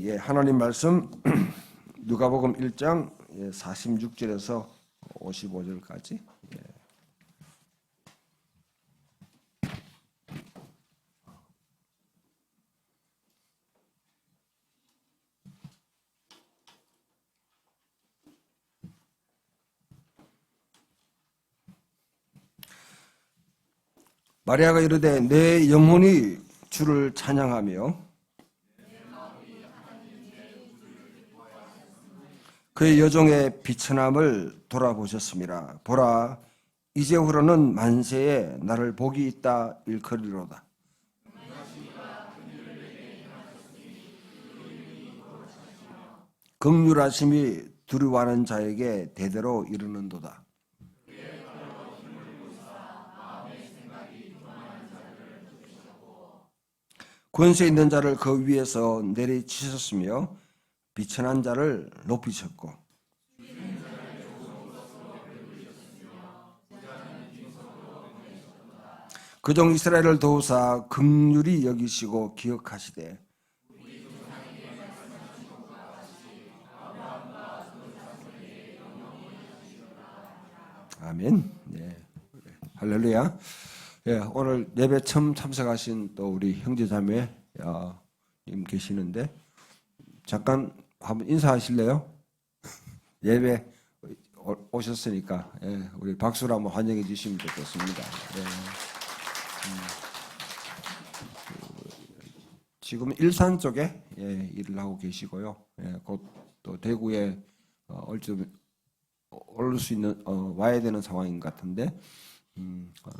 예, 하나님 말씀 누가복음 1장 46절에서 55절까지. 마리아가 이르되 내 영혼이 주를 찬양하며 그의 여종의 비천함을 돌아보셨습니다. 보라, 이제후로는 만세에 나를 복이 있다 일컬이로다. 긍휼하심이 두려워하는 자에게 대대로 이르는도다. 권세 있는 자를 그 위에서 내리치셨으며 비천한 자를 높이셨고 그종 이스라엘을 도우사 긍휼히 여기시고 기억하시되 아멘. 네. 할렐루야. 예, 오늘 예배 처음 참석하신 또 우리 형제자매 님 계시는데 잠깐 한번 인사하실래요? 예배 오셨으니까 예, 우리 박수로 한번 환영해 주시면 좋겠습니다. 예. 지금 일산 쪽에 일을 하고 계시고요. 예, 곧 또 대구에 올 수 있는 와야 되는 상황인 것 같은데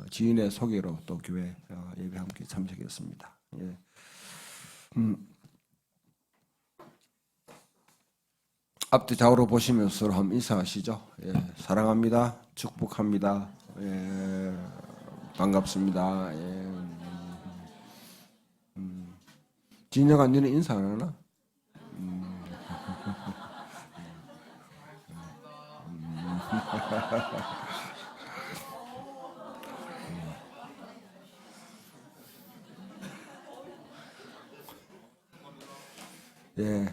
지인의 소개로 또 교회 예배 함께 참석했습니다. 예. 앞뒤 좌우로 보시면서 서로 한번 인사하시죠. 예, 사랑합니다. 축복합니다. 예, 반갑습니다. 예, 진영아, 너는 인사 안 하나? 예,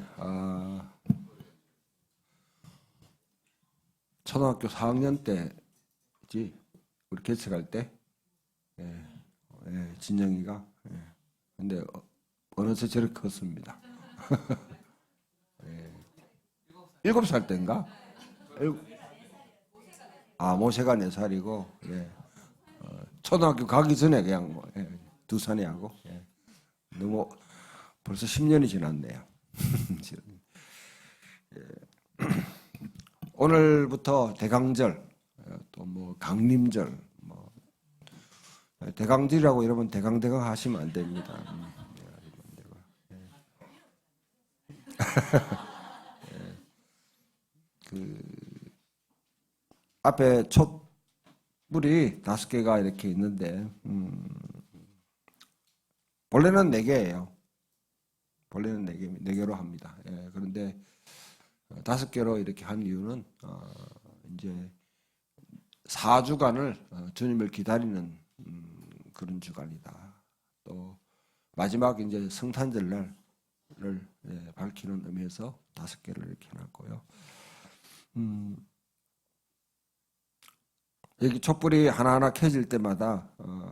초등학교 4학년 때지 우리 개척할 때, 진영이가. 근데 어느새 저렇게 컸습니다. 7살 때인가? 모세가 4살이고, 초등학교 가기 전에 그냥 뭐, 2살이 하고, 너무 벌써 10년이 지났네요. 오늘부터 대강절, 또 뭐 강림절, 뭐 대강절이라고 여러분 대강대강 하시면 안 됩니다. 그 앞에 촛불이 5개가 이렇게 있는데 원래는 4개예요. 원래는 4개로 합니다. 그런데 5개로 이렇게 한 이유는 이제 4주간을 주님을 기다리는 그런 주간이다. 또 마지막 이제 성탄절날을 밝히는 의미에서 5개를 이렇게 해놨고요. 여기 촛불이 하나하나 켜질 때마다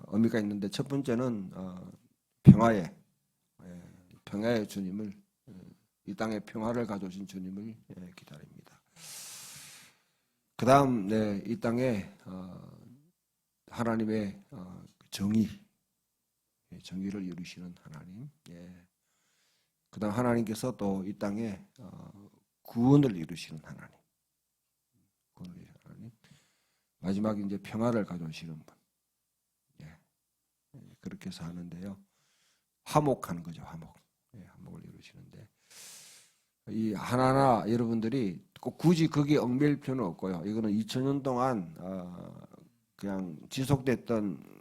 의미가 있는데 첫 번째는 평화의 주님을, 이 땅에 평화를 가져오신 주님을 기다립니다. 그 다음 이 땅에 하나님의 정의를 이루시는 하나님, 그 다음 하나님께서 또 이 땅에 구원을 이루시는 하나님, 마지막 이제 평화를 가져오시는 분, 그렇게 해서 하는데요. 화목하는 거죠. 화목을 이루시는데 이 하나하나 여러분들이 꼭 굳이 거기에 얽매일 필요는 없고요. 이거는 2000년 동안 그냥 지속됐던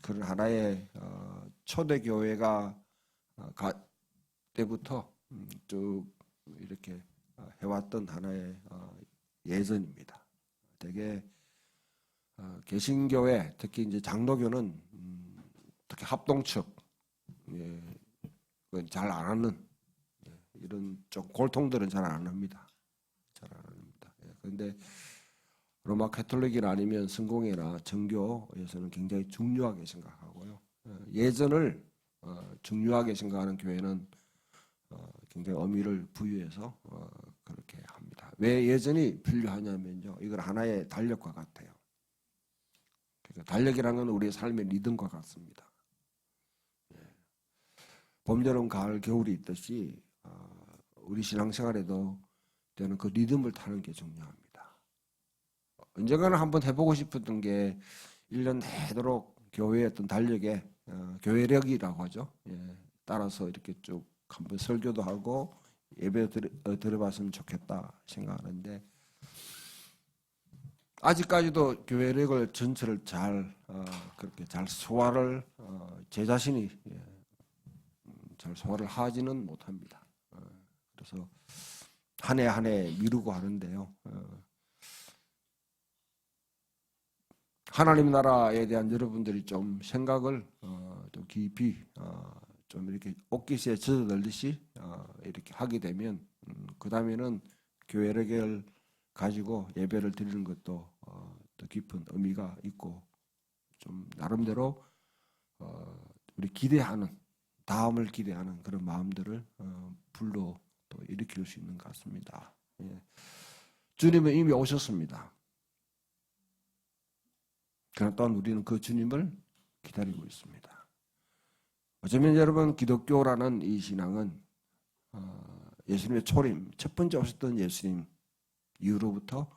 그런 하나의 초대 교회가 때부터 쭉 이렇게 해왔던 하나의 예전입니다. 되게 개신교회, 특히 이제 장로교는 특히 합동측 잘 안 하는 이런 좀 골통들은 잘 안 합니다. 잘 안 합니다. 그런데 로마 가톨릭이나 아니면 성공회나 정교에서는 굉장히 중요하게 생각하고요. 예전을 중요하게 생각하는 교회는 굉장히 의미를 부여해서 그렇게 합니다. 왜 예전이 필요하냐면요, 이걸 하나의 달력과 같아요. 그러니까 달력이라는 건 우리의 삶의 리듬과 같습니다. 봄, 여름, 가을, 겨울이 있듯이 우리 신앙생활에도 때는 그 리듬을 타는 게 중요합니다. 언젠가는 한번 해보고 싶었던 게 1년 내도록 교회의 어떤 달력에 교회력이라고 하죠. 따라서 이렇게 쭉 한번 설교도 하고 예배 들어봤으면 좋겠다 생각하는데, 아직까지도 교회력을 전체를 그렇게 잘 소화를 제 자신이 잘 소화를 하지는 못합니다. 그래서 한 해 한 해 미루고 하는데요. 하나님 나라에 대한 여러분들이 좀 생각을 좀 깊이 좀 이렇게 옷깃에 젖어들듯이 이렇게 하게 되면 그 다음에는 교회력을 가지고 예배를 드리는 것도 더 깊은 의미가 있고, 좀 나름대로 우리 기대하는, 다음을 기대하는 그런 마음들을 불러 또 일으킬 수 있는 것 같습니다. 주님은 이미 오셨습니다. 그러나 또한 우리는 그 주님을 기다리고 있습니다. 어쩌면 여러분, 기독교라는 이 신앙은 예수님의 초림, 첫 번째 오셨던 예수님 이후로부터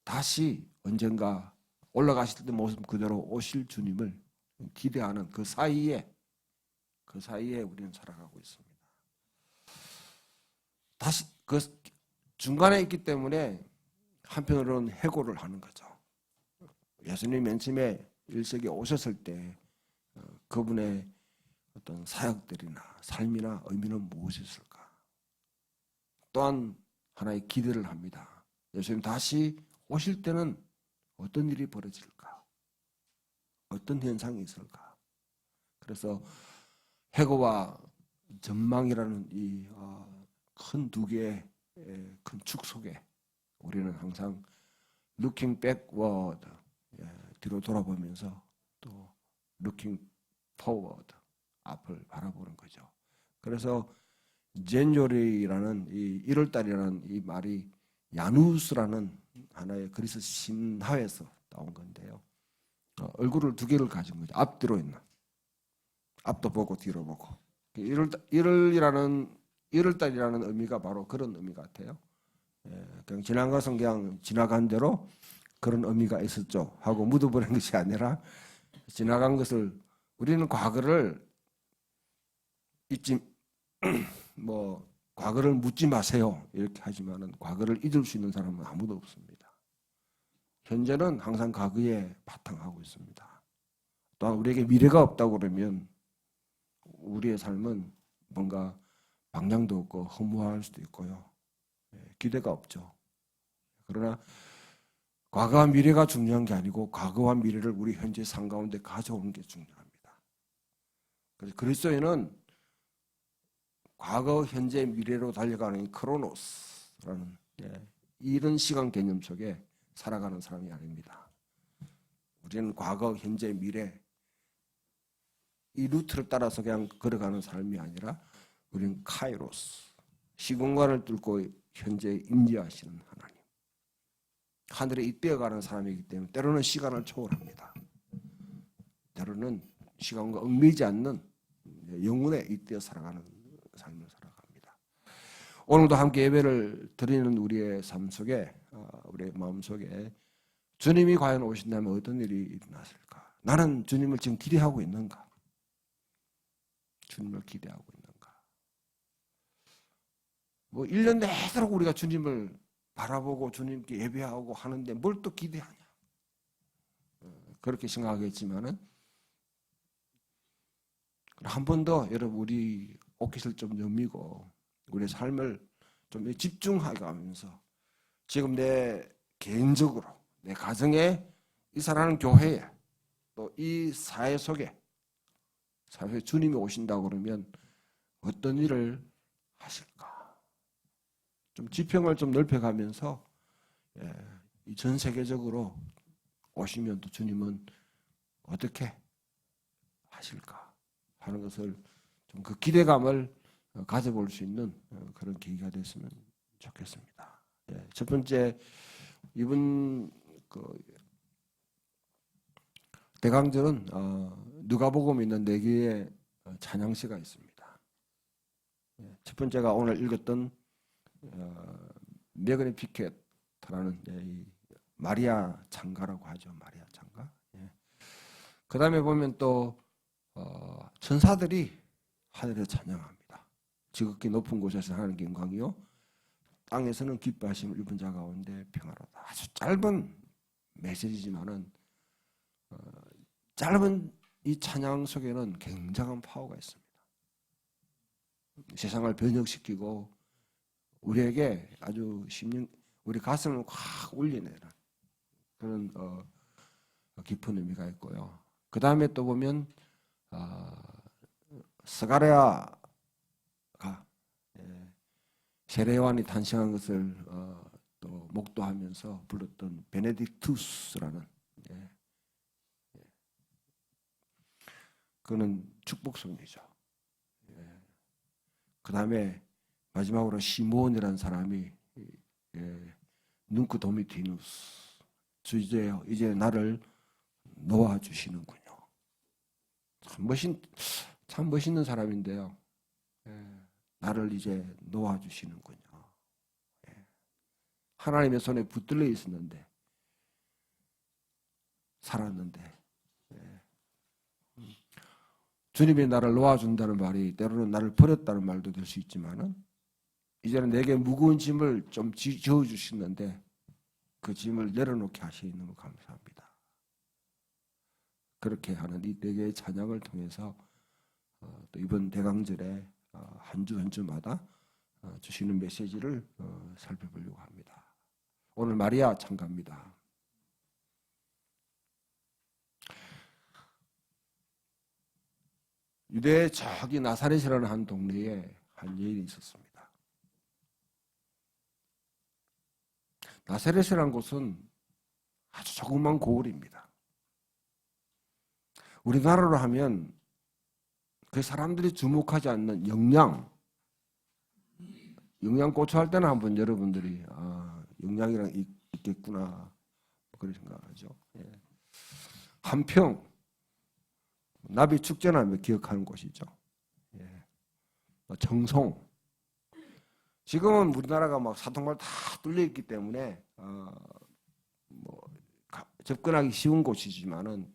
다시 언젠가 올라가실 때 모습 그대로 오실 주님을 기대하는 그 사이에 우리는 살아가고 있습니다. 다시 그 중간에 있기 때문에 한편으로는 해고를 하는 거죠. 예수님 맨 처음에 1세기에 오셨을 때 그분의 어떤 사역들이나 삶이나 의미는 무엇이었을까? 또한 하나의 기대를 합니다. 예수님 다시 오실 때는 어떤 일이 벌어질까? 어떤 현상이 있을까? 그래서 해고와 전망이라는 이 큰 두 개의 큰 축 속에 우리는 항상 looking backward, 뒤로 돌아보면서 또 looking forward, 앞을 바라보는 거죠. 그래서 제뉴얼리라는 이 1월달이라는 이 말이 야누스라는 하나의 그리스 신화에서 나온 건데요. 얼굴을 두 개를 가진 거죠. 앞뒤로 있는. 앞도 보고 뒤로 보고. 1월달이라는 의미가 바로 그런 의미 같아요. 그냥 지난 것은 그냥 지나간 대로 그런 의미가 있었죠 하고 묻어버린 것이 아니라, 지나간 것을, 우리는 과거를 과거를 묻지 마세요 이렇게 하지만은 과거를 잊을 수 있는 사람은 아무도 없습니다. 현재는 항상 과거에 바탕하고 있습니다. 또한 우리에게 미래가 없다고 그러면 우리의 삶은 뭔가 방향도 없고 허무할 수도 있고요. 기대가 없죠. 그러나 과거와 미래가 중요한 게 아니고 과거와 미래를 우리 현재 삶 가운데 가져오는 게 중요합니다. 그래서 그리스도인은 과거, 현재, 미래로 달려가는 크로노스라는 이런 시간 개념 속에 살아가는 사람이 아닙니다. 우리는 과거, 현재, 미래 이 루트를 따라서 그냥 걸어가는 삶이 아니라 우리는 카이로스, 시공간을 뚫고 현재 임재하시는 하나님, 하늘에 잇대어가는 사람이기 때문에 때로는 시간을 초월합니다. 때로는 시간과 얽매이지 않는 영혼에 잇대어 살아가는 삶을 살아갑니다. 오늘도 함께 예배를 드리는 우리의 삶 속에, 우리의 마음 속에 주님이 과연 오신다면 어떤 일이 일어났을까? 나는 주님을 지금 기대하고 있는가? 주님을 기대하고 있는가? 1년 내도록 우리가 주님을 바라보고 주님께 예배하고 하는데 뭘 또 기대하냐? 그렇게 생각하겠지만은 한 번 더 여러분, 우리 옷깃을 좀 여미고 우리의 삶을 좀 집중하게 하면서 지금 내 개인적으로, 내 가정에, 이 살아가는 교회에, 또 이 사회 속에 주님이 오신다고 그러면 어떤 일을 하실까? 좀 지평을 좀 넓혀가면서 이 전 세계적으로 오시면 또 주님은 어떻게 하실까 하는 것을 좀 그 기대감을 가져볼 수 있는 그런 계기가 됐으면 좋겠습니다. 첫 번째 이번 대강절은 누가복음 있는 4개의 찬양시가 있습니다. 첫 번째가 오늘 읽었던 메거니 피켓라는 이 마리아 찬가라고 하죠. 마리아 찬가. 그 다음에 보면 또 천사들이 하늘에 찬양합니다. 지극히 높은 곳에서 하는 영광이요 땅에서는 기뻐하심을 입은 자 가운데 평화로다. 아주 짧은 메시지지만은 짧은 이 찬양 속에는 굉장한 파워가 있습니다. 세상을 변혁시키고 우리에게 아주 우리 가슴을 확 울리는 그런 깊은 의미가 있고요. 그 다음에 또 보면 스가랴가 세례요한이 탄생한 것을 또 목도하면서 불렀던 베네딕투스라는 그는 축복성이죠. 그 다음에 마지막으로 시몬이라는 사람이 눈크 도미티누스 주제요. 이제 나를 놓아주시는군요. 참 멋있는 사람인데요. 나를 이제 놓아주시는군요. 하나님의 손에 붙들려 있었는데 살았는데 주님이 나를 놓아준다는 말이 때로는 나를 버렸다는 말도 될 수 있지만은 이제는 내게 무거운 짐을 좀 지어주시는데 그 짐을 내려놓게 하시는 걸 감사합니다. 그렇게 하는 이 4개의 찬양을 통해서 또 이번 대강절에 한 주 한 주마다 주시는 메시지를 살펴보려고 합니다. 오늘 마리아 찬가입니다. 유대 저기 나사렛이라는 한 동네에 한 여인이 있었습니다. 나사렛이라는 곳은 아주 조그만 고을입니다. 우리나라로 하면 그 사람들이 주목하지 않는 영양고추 할 때는 한번 여러분들이 영양이랑 있겠구나 그런 생각하죠. 한평 나비 축제나 기억하는 곳이죠. 정송 지금은 우리나라가 막 사통말 다 뚫려 있기 때문에 접근하기 쉬운 곳이지만은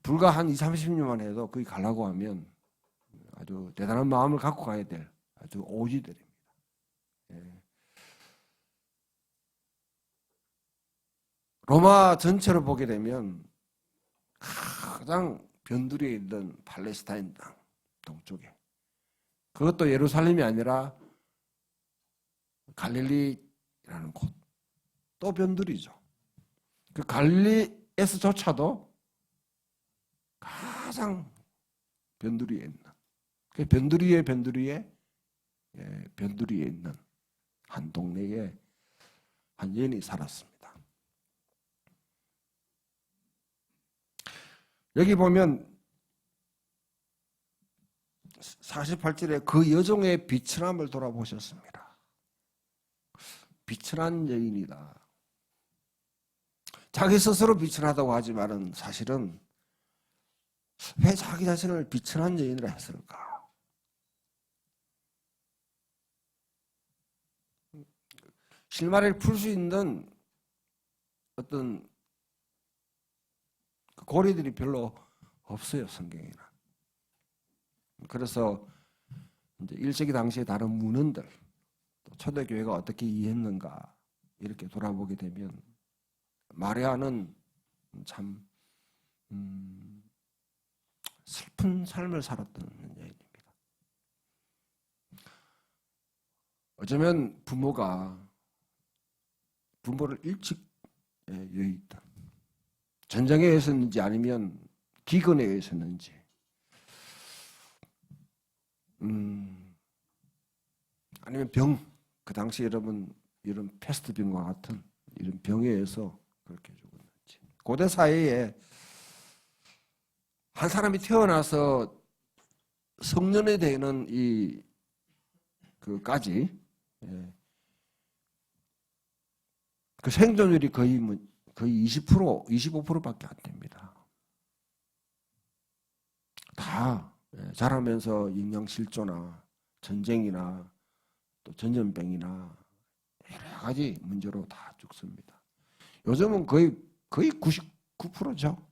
불과 한 20-30년만 해도 거기 가려고 하면 아주 대단한 마음을 갖고 가야 될 아주 오지들입니다. 로마 전체를 보게 되면 가장 변두리에 있는 팔레스타인 땅 동쪽에 그것도 예루살렘이 아니라 갈릴리라는 곳 또 변두리죠. 그 갈릴리에서조차도 가장 변두리에 있는 그 변두리에 있는 한 동네에 한 여인이 살았습니다. 여기 보면 48절에 그 여종의 비천함을 돌아보셨습니다. 비천한 여인이다. 자기 스스로 비천하다고 하지만은 사실은 왜 자기 자신을 비천한 여인이라 했을까? 실마리를 풀 수 있는 어떤 고리들이 별로 없어요, 성경에는. 그래서 이제 1세기 당시의 다른 문헌들, 또 초대교회가 어떻게 이해했는가 이렇게 돌아보게 되면 마리아는 참 슬픈 삶을 살았던 여인입니다. 어쩌면 부모를 일찍 여의했다. 전쟁에 의해서인지 아니면 기근에 의해서인지 아니면 병, 그 당시 여러분 이런 패스트병과 같은 이런 병에 의해서 그렇게 죽었는지. 고대 사회에 한 사람이 태어나서 성년이 되는 이 그까지 그 생존율이 거의 20%, 25%밖에 안 됩니다. 다 자라면서 영양실조나 전쟁이나 또 전염병이나 여러 가지 문제로 다 죽습니다. 요즘은 거의 99%죠.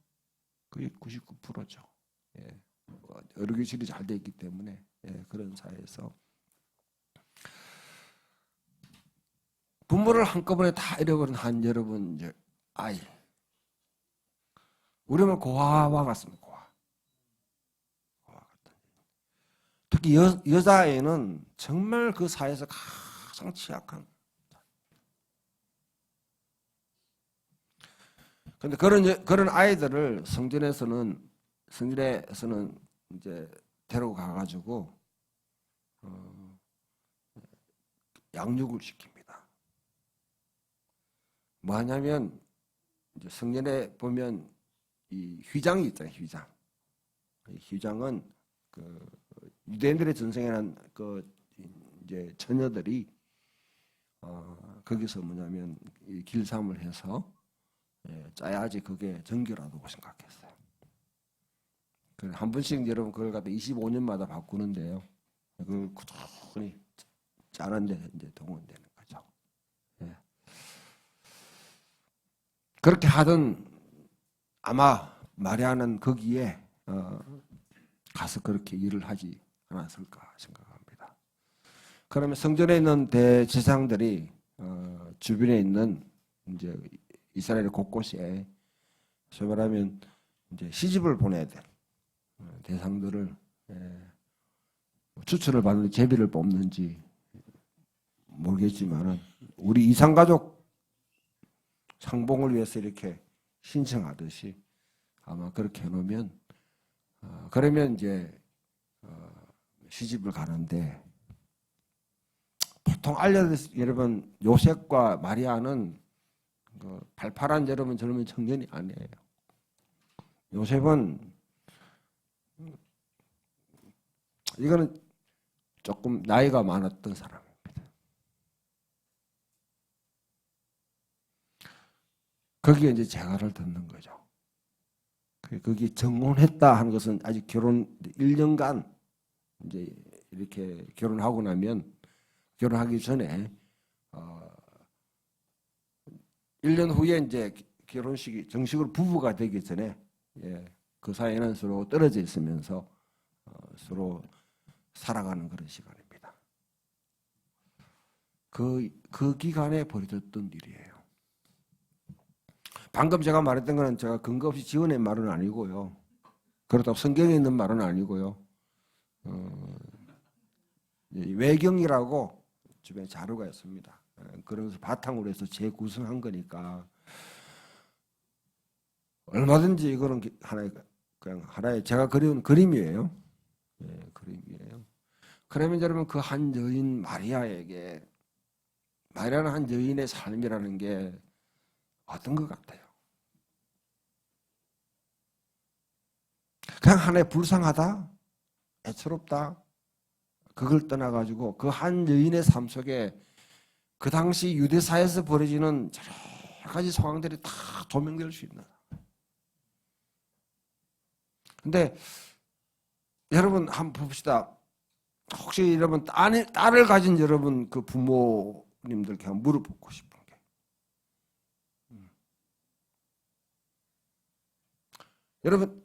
거의 99%죠. 의료기술이 잘 돼 있기 때문에 그런 사회에서 부모를 한꺼번에 다 잃어버린 한 여러분 이제 아이, 우리는 고아와 같습니다. 고아 같은. 특히 여자아이는 정말 그 사회에서 가장 취약한. 그런데 그런 아이들을 성전에서는 이제 데리고 가가지고 양육을 시킵니다. 뭐 하냐면 이제 성전에 보면 이 휘장이 있잖아요. 휘장. 이 휘장은 그 유대인들의 전생에는 그 이제 처녀들이 거기서 뭐냐면 이 길쌈을 해서 짜야지 그게 정결하다고 생각했어요. 한 번씩 여러분 그걸 갖다 25년마다 바꾸는데요. 그걸 꾸준히 짜는데 이제 동원되는 거죠. 그렇게 하던 아마 마리아는 거기에 가서 그렇게 일을 하지 않았을까 생각합니다. 그러면 성전에 있는 대제사장들이 주변에 있는 이제 이스라엘 곳곳에 소위 말하면 이제 시집을 보내야 될 대상들을 추천을 받는 제비를 뽑는지 모르겠지만은 우리 이산가족 상봉을 위해서 이렇게 신청하듯이 아마 그렇게 해놓으면 그러면 이제 시집을 가는데 보통 여러분 요셉과 마리아는 그 팔팔한 여러분 젊은 청년이 아니에요. 요셉은 이거는 조금 나이가 많았던 사람입니다. 거기에 이제 재가를 듣는 거죠. 거기 정혼했다 하는 것은 아직 결혼 1년간 이제 이렇게 결혼하고 나면 결혼하기 전에 1년 후에 이제 결혼식이 정식으로 부부가 되기 전에 그 사이에는 서로 떨어져 있으면서 서로 살아가는 그런 시간입니다. 그 기간에 벌어졌던 일이에요. 방금 제가 말했던 거는 제가 근거 없이 지어낸 말은 아니고요. 그렇다고 성경에 있는 말은 아니고요. 외경이라고 주변에 자료가 있습니다. 그러면서 바탕으로 해서 재구성한 거니까 얼마든지 이거는 그냥 하나의 제가 그려온 그림이에요. 그림이에요. 그러면 여러분 그 한 여인 마리아는 한 여인의 삶이라는 게 어떤 것 같아요? 그냥 하나의 불쌍하다, 애처롭다, 그걸 떠나가지고 그 한 여인의 삶 속에 그 당시 유대사에서 벌어지는 여러 가지 상황들이 다 조명될 수 있는. 근데 여러분 한번 봅시다. 혹시 여러분 딸을 가진 여러분 그 부모님들께 한번 물어보고 싶은 게 여러분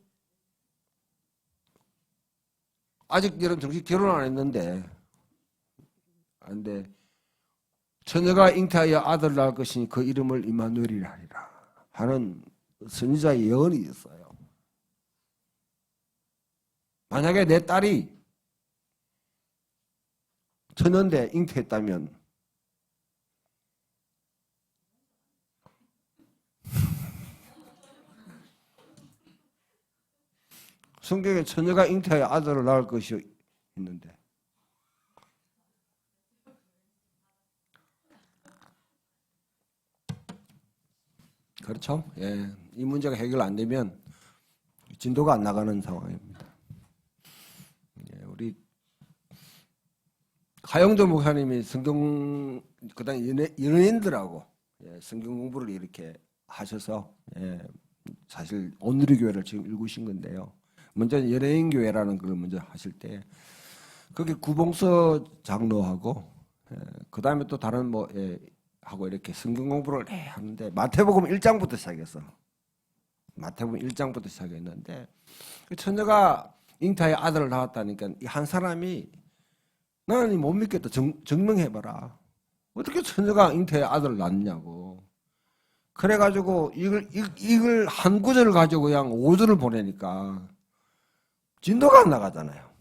아직 여러분 정식 결혼 안 했는데 처녀가 잉태하여 아들 낳을 것이니 그 이름을 임마누엘이라 하리라 하는 선지자의 예언이 있어요. 만약에 내 딸이 처녀인데 잉태했다면 성경에 처녀가 잉태하여 아들을 낳을 것이 있는데 그렇죠. 예, 이 문제가 해결 안 되면 진도가 안 나가는 상황입니다. 예, 우리 하영조 목사님이 성경 그다음 연예인들하고 예, 성경 공부를 이렇게 하셔서 예, 사실 온누리 교회를 지금 일구신 건데요. 먼저 연예인 교회라는 걸 먼저 하실 때 거기 구봉서 장로하고 예, 그다음에 또 다른 뭐 예, 하고 이렇게 성경 공부를 하는데 마태복음 1장부터 시작했어. 마태복음 1장부터 시작했는데 그 처녀가 잉타의 아들을 낳았다니까 이 한 사람이 나는 못 믿겠다. 증명해봐라. 어떻게 처녀가 잉태의 아들을 낳느냐고. 그래가지고 이걸 한 구절을 가지고 그냥 5절을 보내니까 진도가 안 나가잖아요.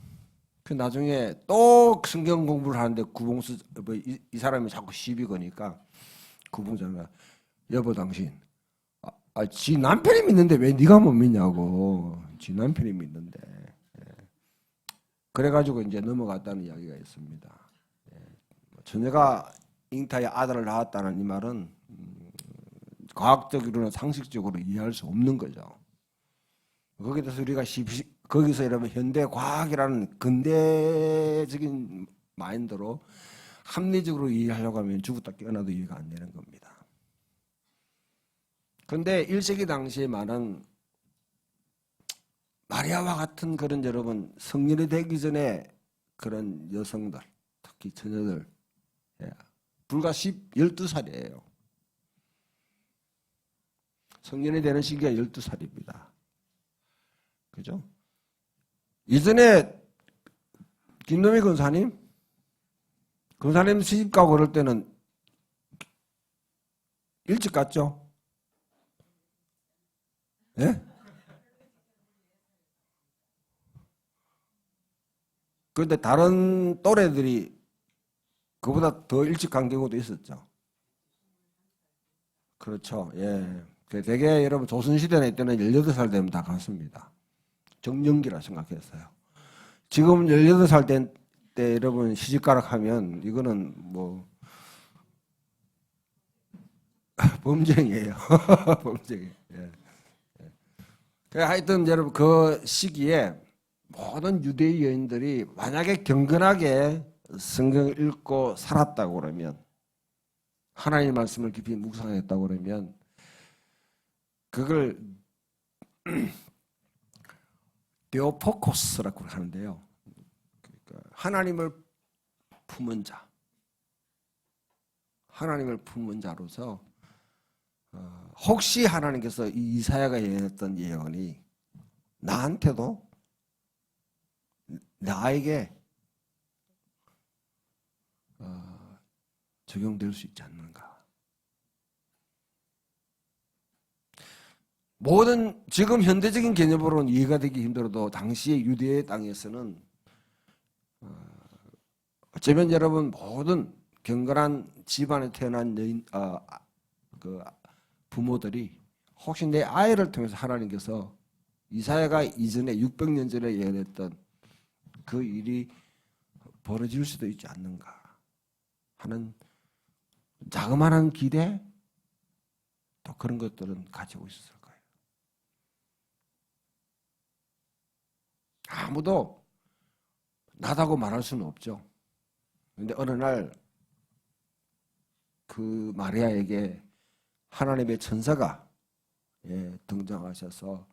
그 나중에 또 성경 공부를 하는데 구봉수 이 사람이 자꾸 시비 거니까 구봉자가 여보 당신 지 남편이 믿는데 왜 네가 못 믿냐고. 지 남편이 믿는데. 그래가지고 이제 넘어갔다는 이야기가 있습니다. 처녀가 잉타의 아들을 낳았다는 이 말은 과학적으로는 상식적으로 이해할 수 없는 거죠. 거기에 대해서 우리가 거기서 여러분 현대 과학이라는 근대적인 마인드로 합리적으로 이해하려고 하면 죽었다 깨어나도 이해가 안 되는 겁니다. 그런데 1세기 당시에 많은 마리아와 같은 그런 여러분 성년이 되기 전에 그런 여성들 특히 처녀들 예, 불과 12살이에요. 성년이 되는 시기가 12살입니다. 그죠? 이전에 김노미 권사님 시집가고 그럴 때는 일찍 갔죠? 예? 그런데 다른 또래들이 그보다 더 일찍 간 경우도 있었죠. 그렇죠. 예. 대개 여러분 조선시대 때는 18살 되면 다 갔습니다. 정년기라 생각했어요. 지금 18살 때 여러분 시집가락 하면 이거는 뭐 범죄이에요. 범죄. 예. 하여튼 여러분 그 시기에 모든 유대인 여인들이 만약에 경건하게 성경을 읽고 살았다고 그러면 하나님의 말씀을 깊이 묵상했다고 그러면 그걸 데오포코스라고 하는데요. 그러니까 하나님을 품은 자, 하나님을 품은 자로서 혹시 하나님께서 이 이사야가 예언했던 예언이 나한테도 나에게 적용될 수 있지 않는가. 모든 지금 현대적인 개념으로는 이해가 되기 힘들어도 당시의 유대 땅에서는 어쩌면 여러분 모든 경건한 집안에 태어난 그 부모들이 혹시 내 아이를 통해서 하나님께서 이사야가 이전에 600년 전에 예언했던 그 일이 벌어질 수도 있지 않는가 하는 자그마한 기대 또 그런 것들은 가지고 있었을 거예요. 아무도 나다고 말할 수는 없죠. 그런데 어느 날 그 마리아에게 하나님의 천사가 등장하셔서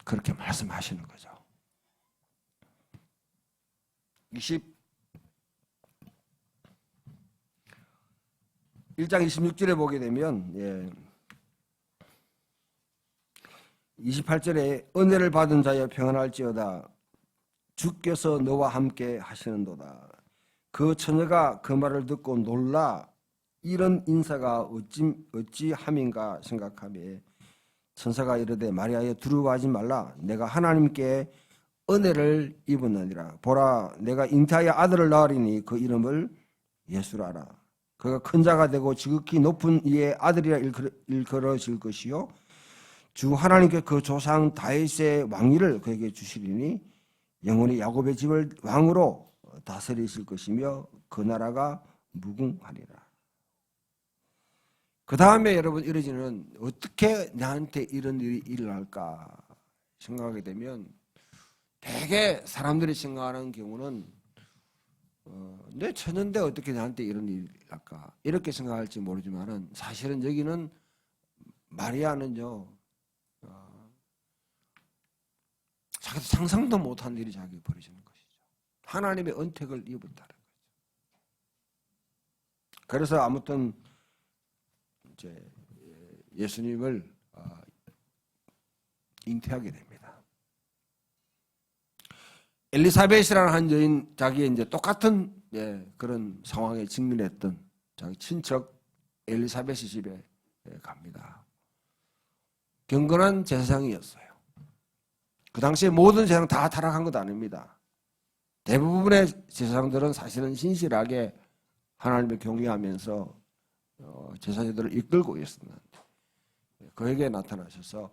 그렇게 말씀하시는 거죠. 1장 26절에 보게 되면 28절에 은혜를 받은 자여 평안할지어다 주께서 너와 함께 하시는도다. 그 처녀가 그 말을 듣고 놀라 이런 인사가 어찌함인가 생각하며 천사가 이르되 마리아여 두려워하지 말라. 내가 하나님께 은혜를 입었느니라. 보라 내가 잉타의 아들을 낳으리니 그 이름을 예수라라. 그가 큰 자가 되고 지극히 높은 이의 아들이라 일컬어질 것이요 주 하나님께 그 조상 다윗의 왕위를 그에게 주시리니 영원히 야곱의 집을 왕으로 다스리실 것이며 그 나라가 무궁하리라. 그 다음에 여러분 이루어지는 어떻게 나한테 이런 일이 일어날까 생각하게 되면 대개 사람들이 생각하는 경우는 내 처는데 어떻게 나한테 이런 일이 일어날까 이렇게 생각할지 모르지만은 사실은 여기는 마리아는요 자기도 상상도 못한 일이 자기에게 벌어지는 것이죠. 하나님의 은택을 입었다는 거죠. 그래서 아무튼 이제 예수님을 잉태하게 됩니다. 엘리사벳이라는 한 여인 자기의 이제 똑같은 그런 상황에 직면했던 자기 친척 엘리사벳의 집에 갑니다. 경건한 제사장이었어요. 그 당시에 모든 제사장 다 타락한 것도 아닙니다. 대부분의 제사장들은 사실은 신실하게 하나님을 경외하면서 제사제들을 이끌고 있었는데 그에게 나타나셔서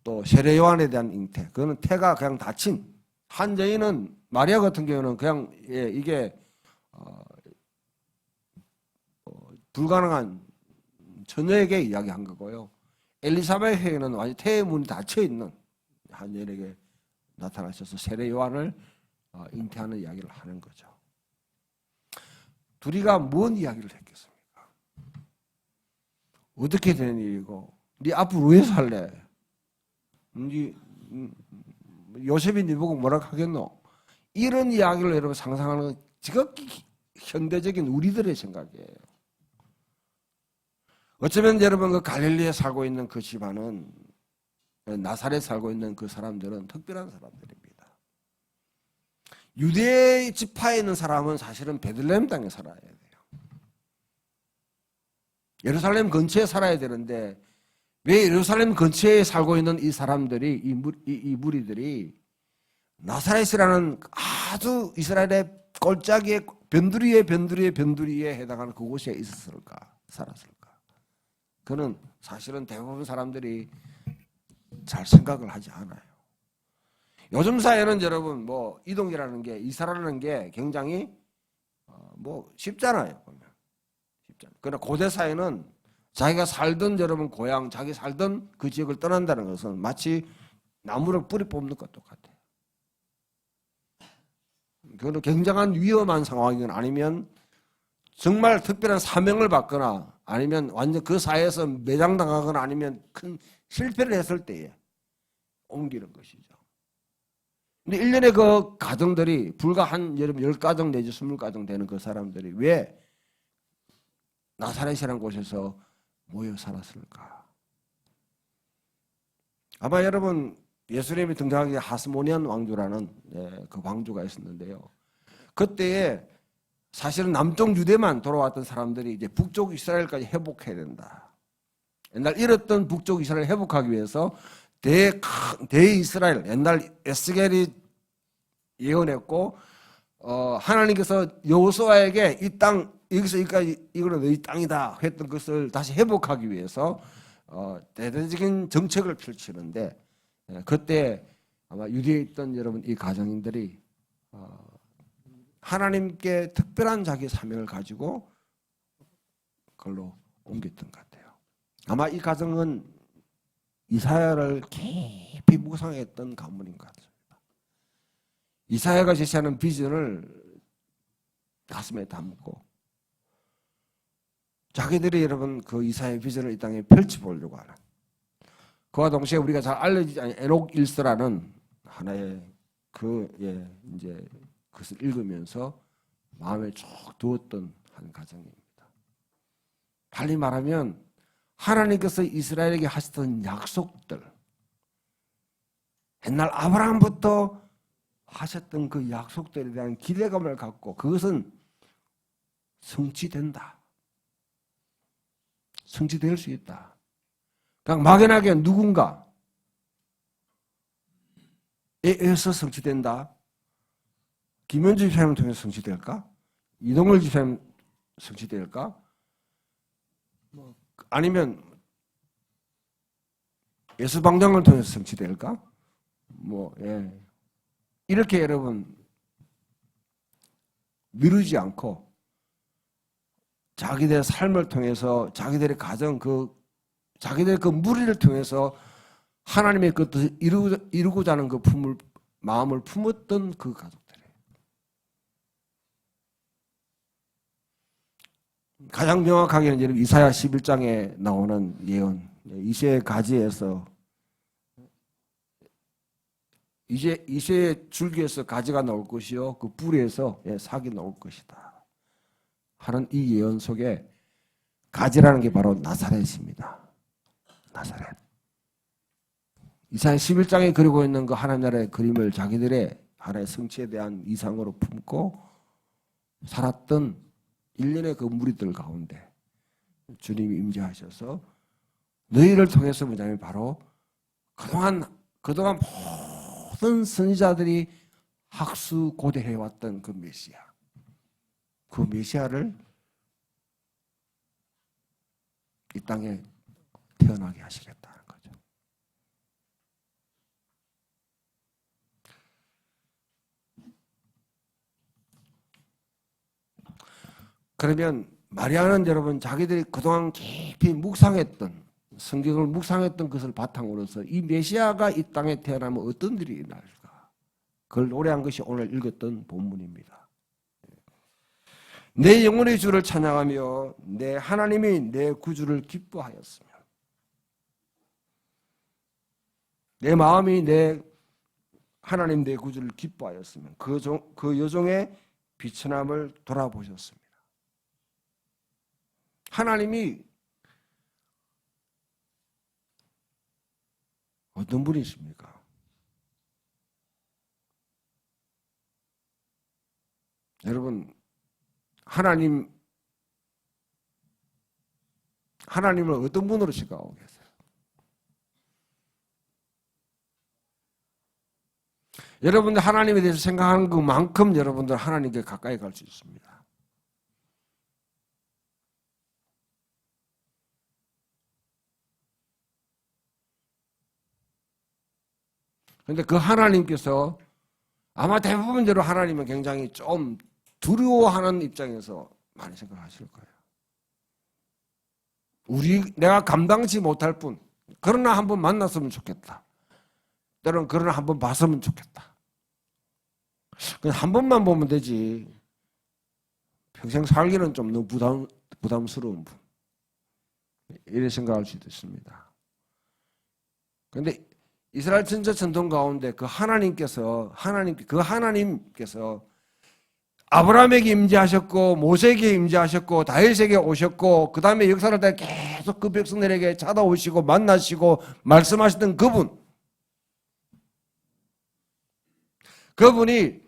또 세례 요한에 대한 잉태, 그거는 태가 그냥 닫힌 한 여인은 마리아 같은 경우는 그냥 이게 불가능한 처녀에게 이야기한 거고요. 엘리사벳에게는 완전 태의 문이 닫혀 있는 한 여인에게 나타나셔서 세례 요한을 잉태하는 이야기를 하는 거죠. 둘이가 뭔 이야기를 했겠습니까? 어떻게 된 일이고, 네 앞으로 왜 살래? 요셉이 네 보고 뭐라 하겠노? 이런 이야기를 여러분 상상하는 건 지극히 현대적인 우리들의 생각이에요. 어쩌면 여러분 그 갈릴리에 살고 있는 그 집안은 나사렛에 살고 있는 그 사람들은 특별한 사람들입니다. 유대 지파에 있는 사람은 사실은 베들레헴 땅에 살아야 돼요. 예루살렘 근처에 살아야 되는데 왜 예루살렘 근처에 살고 있는 이 사람들이 이 무리들이 나사렛이라는 아주 이스라엘의 골짜기의 변두리에 해당하는 그곳에 있었을까 살았을까? 그는 사실은 대부분 사람들이 잘 생각을 하지 않아요. 요즘 사회는 여러분 뭐 이동이라는 게 이사라는 게 굉장히 뭐 쉽잖아요. 보면 쉽잖아요. 그러나 고대 사회는 자기가 살던 여러분 고향, 자기 살던 그 지역을 떠난다는 것은 마치 나무를 뿌리 뽑는 것과 똑같아요. 그건 굉장한 위험한 상황이건 아니면 정말 특별한 사명을 받거나 아니면 완전 그 사회에서 매장당하거나 아니면 큰 실패를 했을 때에 옮기는 것이죠. 근데 1년에 그 가정들이 불과 한 여러분 10가정 내지 20가정 되는 그 사람들이 왜 나사렛이라는 곳에서 모여 살았을까? 아마 여러분 예수님이 등장하기 전에 하스모니안 왕조라는 그 왕조가 있었는데요. 그때에 사실은 남쪽 유대만 돌아왔던 사람들이 이제 북쪽 이스라엘까지 회복해야 된다. 옛날 잃었던 북쪽 이스라엘 회복하기 위해서 대이스라엘, 옛날 에스겔이 예언했고 하나님께서 여호수아에게 이 땅 여기서 여기까지 이거는 너희 땅이다 했던 것을 다시 회복하기 위해서 대대적인 정책을 펼치는데 그때 아마 유대에 있던 여러분 이 가정인들이 하나님께 특별한 자기 사명을 가지고 그걸로 옮겼던 것 같아요. 아마 이 가정은 이사야를 깊이 묵상했던 가문인 것 같습니다. 이사야가 제시하는 비전을 가슴에 담고 자기들이 여러분 그 이사야의 비전을 이 땅에 펼쳐보려고 하는 그와 동시에 우리가 잘 알려지지 않은 에녹 일서라는 하나의 이제 그것을 읽으면서 마음에 쭉 두었던 한 가정입니다. 달리 말하면 하나님께서 이스라엘에게 하셨던 약속들 옛날 아브라함부터 하셨던 그 약속들에 대한 기대감을 갖고 그것은 성취된다. 성취될 수 있다. 그냥 막연하게 누군가에 의해서 성취된다. 김현주 집사님을 통해서 성취될까? 이동걸 집사님 성취될까? 아니면 예수방장을 통해서 성취될까? 이렇게 여러분 미루지 않고 자기들의 삶을 통해서 자기들의 가정 자기들의 그 무리를 통해서 하나님의 그 뜻을 이루고자 하는 그 마음을 품었던 그 가족들이에요. 가장 명확하게는 여러분 이사야 11장에 나오는 예언, 이새의 가지에서 이새의 줄기에서 가지가 나올 것이요 그 뿌리에서 삭이 나올 것이다 하는 이 예언 속에 가지라는 게 바로 나사렛입니다. 나사렛. 이사야 11장에 그리고 있는 그 하나님 나라의 그림을 자기들의 하나의 성취에 대한 이상으로 품고 살았던 일련의 그 무리들 가운데 주님이 임재하셔서 너희를 통해서 뭐냐면 바로 그동안 모든 선지자들이 학수고대해왔던 그 메시아, 그 메시아를 이 땅에 태어나게 하시겠다는 거죠. 그러면 마리아는 여러분 자기들이 그동안 깊이 묵상했던 성경을 묵상했던 것을 바탕으로서 이 메시아가 이 땅에 태어나면 어떤 일이 일어날까? 그걸 노래한 것이 오늘 읽었던 본문입니다. 내 영혼의 주를 찬양하며 내 하나님이 내 구주를 기뻐하였으며 내 마음이 내 하나님 내 구주를 기뻐하였으면 그 여종의 비천함을 돌아보셨습니다. 하나님이 어떤 분이십니까? 여러분, 하나님을 어떤 분으로 생각하고 계세요? 여러분들 하나님에 대해서 생각하는 그만큼 여러분들 하나님께 가까이 갈 수 있습니다. 그런데 그 하나님께서 아마 대부분대로 하나님은 굉장히 좀 두려워하는 입장에서 많이 생각하실 거예요. 내가 감당치 못할 뿐, 그러나 한번 만났으면 좋겠다. 때로는 그러나 한번 봤으면 좋겠다. 그냥 한 번만 보면 되지. 평생 살기는 좀 너무 부담스러운 분. 이렇게 생각할 수도 있습니다. 그런데 이스라엘 전체 전통 가운데 그 하나님께서 아브라함에게 임재하셨고 모세에게 임재하셨고 다윗에게 오셨고 그 다음에 역사를 다 계속 그 백성들에게 찾아오시고 만나시고 말씀하셨던 그분이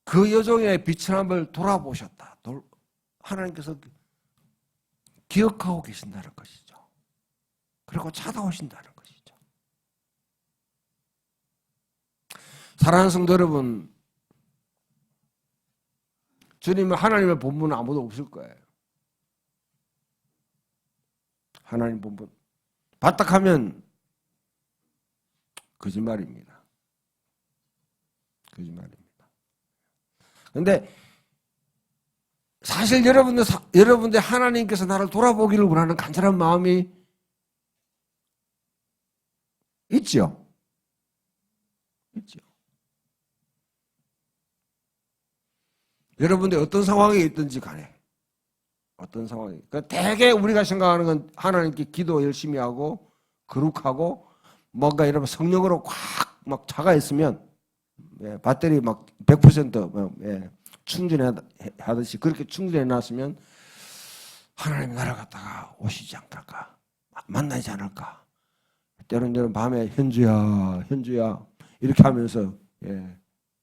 그 여종의 비천함을 돌아보셨다. 하나님께서 기억하고 계신다는 것이죠. 그리고 찾아오신다는 것이죠. 사랑하는 성도 여러분, 주님은 하나님의 본분은 아무도 없을 거예요. 하나님 본분. 바딱하면 거짓말입니다. 거짓말입니다. 그런데 사실 여러분들 하나님께서 나를 돌아보기를 원하는 간절한 마음이 있죠. 있죠. 여러분들 어떤 상황에 있든지 간에 어떤 상황이. 그러니까 대개 우리가 생각하는 건 하나님께 기도 열심히 하고 거룩하고 뭔가 여러분 성령으로 막 차가 있으면 배터리 막 100% 충전하듯이 그렇게 충전해 놨으면 하나님이 나를 갖다가 오시지 않을까, 만나지 않을까. 때로는 밤에 현주야 이렇게 하면서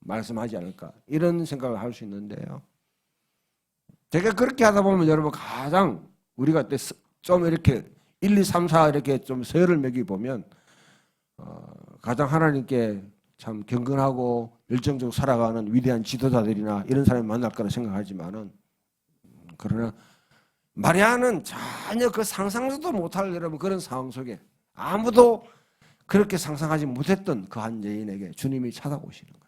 말씀하지 않을까 이런 생각을 할 수 있는데요. 제가 그렇게 하다 보면 여러분 가장 우리가 좀 이렇게 1, 2, 3, 4 이렇게 좀 서열을 매기 보면 가장 하나님께 참 경건하고 열정적으로 살아가는 위대한 지도자들이나 이런 사람이 만날 거라 생각하지만은 그러나 마리아는 전혀 그 상상도 못할 여러분 그런 상황 속에 아무도 그렇게 상상하지 못했던 그 한 여인에게 주님이 찾아오시는 거죠.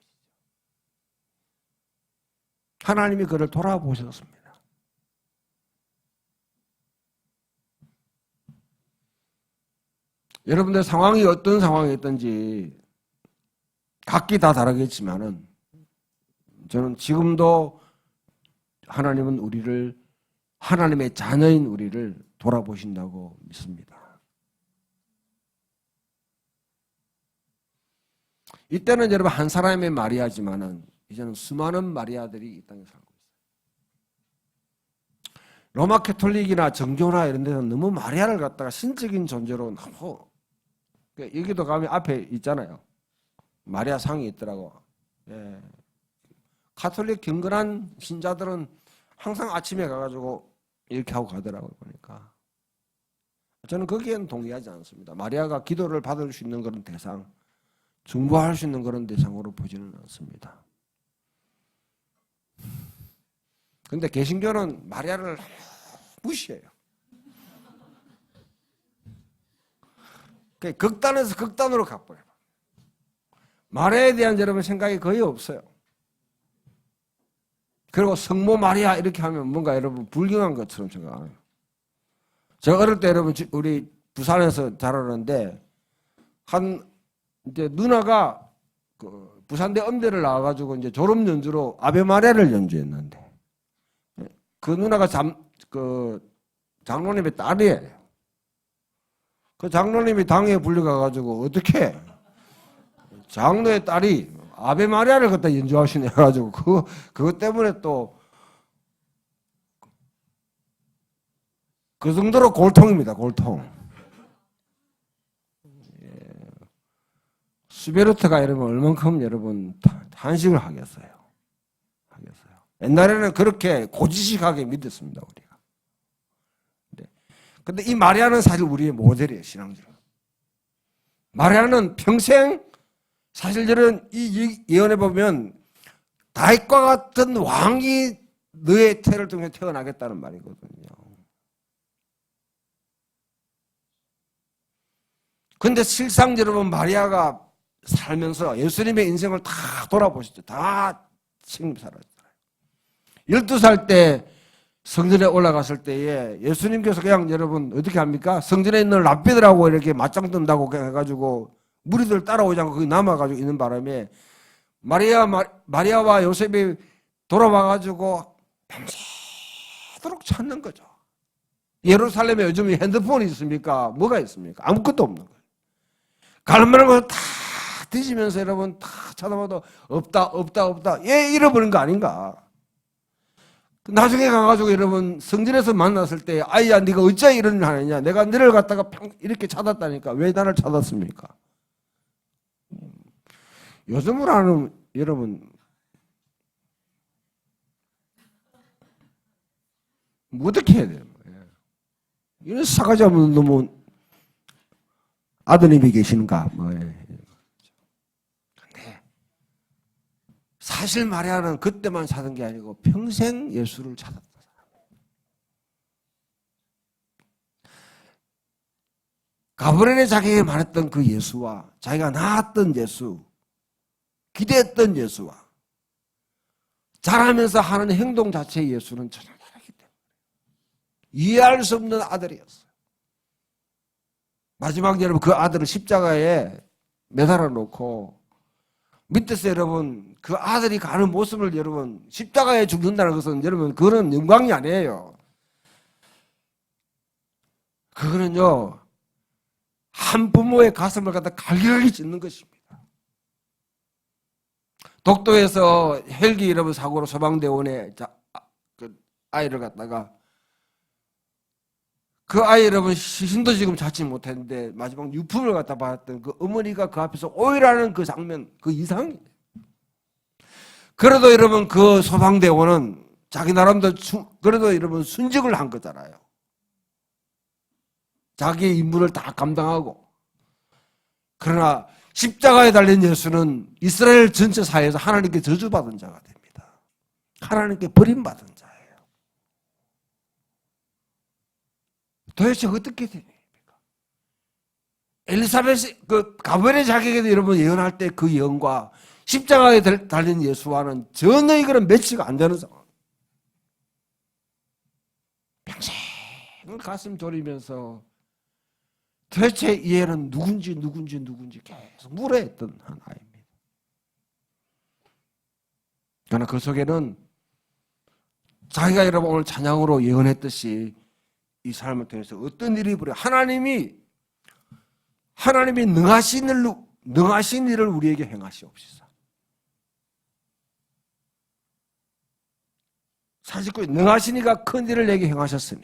하나님이 그를 돌아보셨습니다. 여러분들 상황이 어떤 상황이었든지 각기 다 다르겠지만은 저는 지금도 하나님은 우리를, 하나님의 자녀인 우리를 돌아보신다고 믿습니다. 이때는 여러분 한 사람의 마리아지만은 이제는 수많은 마리아들이 이 땅에 살고 있어요. 로마 캐톨릭이나 정교나 이런 데는 너무 마리아를 갖다가 신적인 존재로 너무, 여기도 가면 앞에 있잖아요. 마리아 상이 있더라고. 예. 가톨릭 경건한 신자들은 항상 아침에 가가지고 이렇게 하고 가더라고요, 보니까. 저는 거기에는 동의하지 않습니다. 마리아가 기도를 받을 수 있는 그런 대상, 중보할 수 있는 그런 대상으로 보지는 않습니다. 그런데 개신교는 마리아를 무시해요. 극단에서 극단으로 가버려요. 마리아에 대한 여러분 생각이 거의 없어요. 그리고 성모 마리아 이렇게 하면 뭔가 여러분 불경한 것처럼 생각해요. 제가 어릴 때 여러분 우리 부산에서 자라는데 이제 누나가 그 부산대 음대를 나와가지고 이제 졸업 연주로 아베 마리아를 연주했는데 그 누나가 장로님의 딸이에요. 그 장로님이 당에 불려가가지고 어떻게 장로의 딸이 아베 마리아를 갖다 연주하시네 해가지고 그것 때문에 또 그 정도로 골통입니다. 골통. 수베르트가 이러면 얼만큼 여러분 탄식을 하겠어요. 옛날에는 그렇게 고지식하게 믿었습니다, 우리가. 근데 이 마리아는 사실 우리의 모델이에요, 신앙적으로. 마리아는 평생 사실 저는 이 예언에 보면 다윗과 같은 왕이 너의 태를 통해 태어나겠다는 말이거든요. 근데 실상 여러분 마리아가 살면서 예수님의 인생을 다 돌아보셨죠. 다 지금 살았잖아요. 12살 때 성전에 올라갔을 때에 예수님께서 그냥 여러분 어떻게 합니까? 성전에 있는 랍비들하고 이렇게 맞짱 뜬다고 해가지고 무리들 따라오지 않고 거기 남아가지고 있는 바람에 마리아와 요셉이 돌아와가지고 밤새도록 찾는 거죠. 예루살렘에 요즘 핸드폰이 있습니까? 뭐가 있습니까? 아무것도 없는 거예요. 가는 곳 다 뒤지면서 여러분 다 찾아봐도 없다. 얘 잃어버린 거 아닌가? 나중에 가가지고 여러분 성전에서 만났을 때 아이야 네가 어찌 이런 일 하느냐? 내가 너를 갖다가 이렇게 찾았다니까 왜 나를 찾았습니까? 요즘으로 하는 여러분 뭐 어떻게 해야 돼요? 이런 사가지 없는 너무 아드님이 계시는가? 근데 사실 마리아는 그때만 찾은 게 아니고 평생 예수를 찾았다. 가브리엘의 자기에게 말했던 그 예수와 자기가 낳았던 예수, 기대했던 예수와 자라면서 하는 행동 자체의 예수는 전혀 다르기 때문에 이해할 수 없는 아들이었어요. 마지막 여러분 그 아들을 십자가에 매달아 놓고 밑에서 여러분 그 아들이 가는 모습을 여러분 십자가에 죽는다는 것은 여러분 그거는 영광이 아니에요. 그거는요 한 부모의 가슴을 갖다 갈기갈기 찢는 것입니다. 독도에서 헬기 여러분 사고로 소방대원에 그 아이를 갖다가 그 아이 여러분 시신도 지금 찾지 못했는데 마지막 유품을 갖다 받았던 그 어머니가 그 앞에서 오열하는 그 장면 그 이상이에요. 그래도 여러분 그 소방대원은 자기 나름대로 그래도 여러분 순직을 한 거잖아요. 자기의 임무를 다 감당하고. 그러나 십자가에 달린 예수는 이스라엘 전체 사회에서 하나님께 저주받은 자가 됩니다. 하나님께 버림받은 자예요. 도대체 어떻게 됩니까? 엘리사벳이 그 가브리엘 자기에게도 여러분 예언할 때 그 예언과 십자가에 달린 예수와는 전혀 이거는 매치가 안 되는 상황. 평생 가슴 졸이면서 도대체 이 애는 누군지 계속 물어했던 한 아이입니다. 그러나 그 속에는 자기가 여러분 오늘 찬양으로 예언했듯이 이 삶을 통해서 어떤 일이 벌어요. 하나님이 능하신 일을 우리에게 행하시옵소서. 49에 능하신 이가 큰 일을 내게 행하셨으니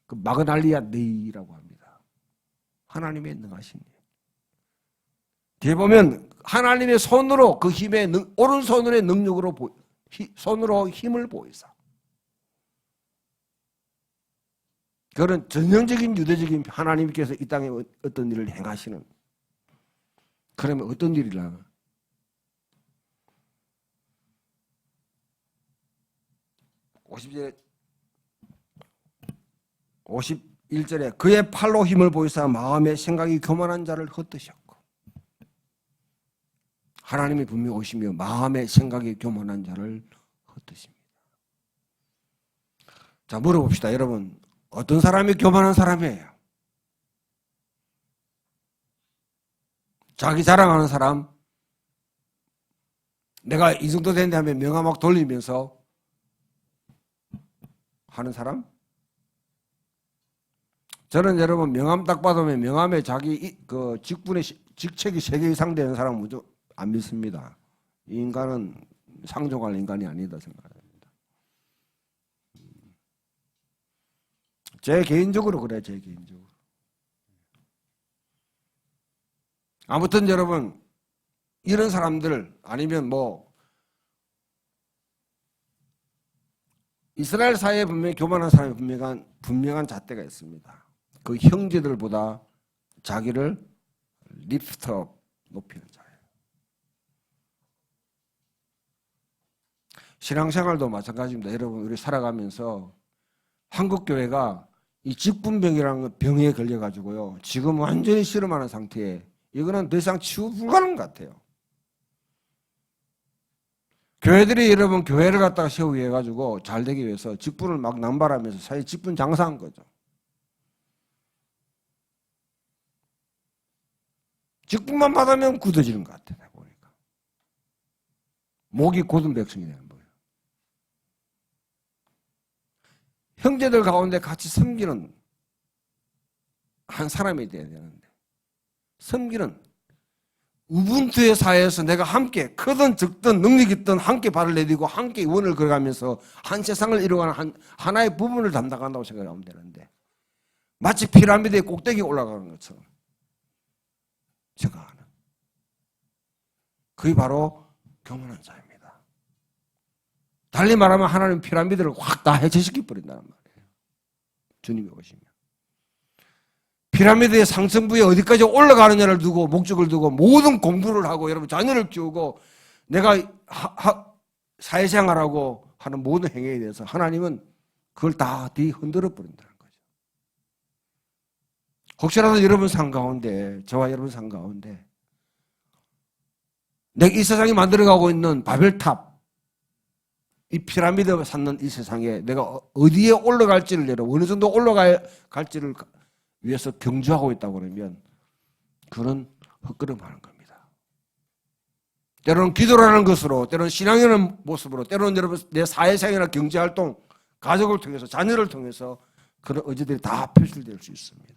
그 마그날리아 네이라고 합니다. 하나님의 능하신 일. 뒤에 보면 하나님의 손으로 그 힘의 오른손의 능력으로 손으로 힘을 보이사. 그런 전형적인 유대적인 하나님께서 이 땅에 어떤 일을 행하시는. 그러면 어떤 일이라? 51절에 그의 팔로 힘을 보이사 마음의 생각이 교만한 자를 헛되셨고, 하나님이 분명히 오시며 마음의 생각이 교만한 자를 헛되십니다. 자, 물어봅시다. 여러분, 어떤 사람이 교만한 사람이에요? 자기 자랑하는 사람, 내가 이 정도 된다 하면 명함 막 돌리면서 하는 사람? 저는 여러분 명함 딱 받으면 명함에 자기 그 직책이 3개 이상 되는 사람은 무조건 안 믿습니다. 이 인간은 상종할 인간이 아니다 생각합니다. 제 개인적으로 그래, 제 개인적으로. 아무튼 여러분, 이런 사람들 아니면 이스라엘 사회에 분명히 교만한 사람이 분명한 잣대가 있습니다. 그 형제들보다 자기를 리프트업, 높이는 자예요. 신앙생활도 마찬가지입니다. 여러분, 우리 살아가면서 한국 교회가 이 직분병이라는 병에 걸려가지고요, 지금 완전히 실험하는 상태에 이거는 더 이상 치유 불가능 같아요. 교회들이 여러분 교회를 갖다가 세우기 해가지고 잘 되기 위해서 직분을 막 남발하면서 사실 직분 장사한 거죠. 직분만 받으면 굳어지는 것 같아요. 보니까 목이 곧은 백성이 되는 거예요. 형제들 가운데 같이 섬기는 한 사람이 돼야 되는데, 섬기는 우분투의 사회에서 내가 함께 크든 적든 능력 있든 함께 발을 내딛고 함께 원을 걸어가면서 한 세상을 이루어가는 하나의 부분을 담당한다고 생각하면 되는데, 마치 피라미드의 꼭대기에 올라가는 것처럼 생각하는, 그게 바로 교만한 자입니다. 달리 말하면 하나님 피라미드를 확 다 해체시켜 버린다는 말이에요. 주님이 오시면. 피라미드의 상층부에 어디까지 올라가느냐를 두고, 목적을 두고 모든 공부를 하고 여러분 자녀를 키우고 내가 사회생활하고 하는 모든 행위에 대해서 하나님은 그걸 다 뒤흔들어 버린다는 거죠. 혹시라도 여러분 삶 가운데, 저와 여러분 삶 가운데 내가 이 세상이 만들어가고 있는 바벨탑, 이 피라미드 쌓는 이 세상에 내가 어디에 올라갈지를, 여러분 어느 정도 올라갈지를 위해서 경주하고 있다고 그러면 그런 헛걸음하는 겁니다. 때로는 기도라는 것으로, 때로는 신앙이라는 모습으로, 때로는 여러분 내 사회생활이나 경제활동, 가족을 통해서, 자녀를 통해서 그런 의지들이 다 표출될 수 있습니다.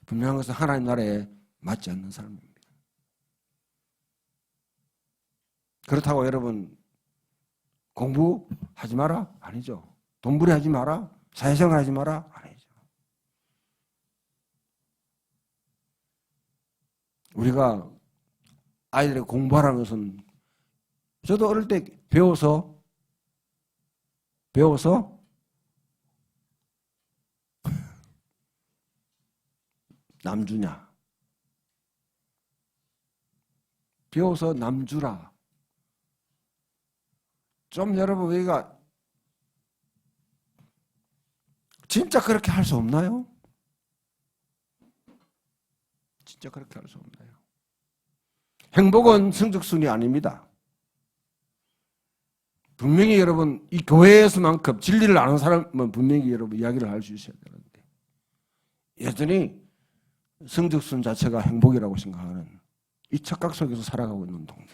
분명한 것은 하나님 나라에 맞지 않는 삶입니다. 그렇다고 여러분 공부하지 마라? 아니죠. 돈벌이 하지 마라? 사회생활 하지 마라? 아니죠. 우리가 아이들에게 공부하라는 것은, 저도 어릴 때 배워서 남주냐, 배워서 남주라. 좀 여러분 우리가 진짜 그렇게 할 수 없나요? 진짜 그렇게 할 수 없나요? 행복은 성적순이 아닙니다. 분명히 여러분 이 교회에서만큼 진리를 아는 사람은 분명히 여러분 이야기를 할 수 있어야 되는데 여전히 성적순 자체가 행복이라고 생각하는 이 착각 속에서 살아가고 있는 동네.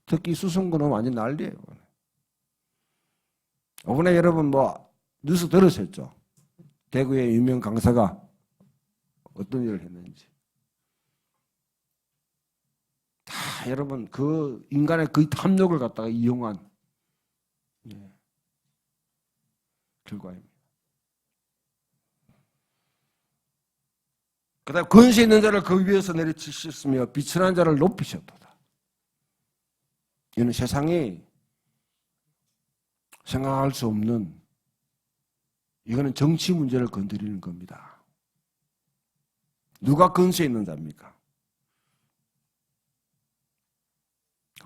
특히 수성구는 완전 난리예요. 이번에 여러분 뉴스 들으셨죠? 대구의 유명 강사가 어떤 일을 했는지. 다 여러분 그 인간의 그 탐욕을 갖다가 이용한 결과입니다. 그 다음 권세 있는 자를 그 위에서 내리치셨으며 비천한 자를 높이셨도다. 이는 세상이 생각할 수 없는 이거는 정치 문제를 건드리는 겁니다. 누가 권세 있는 자입니까?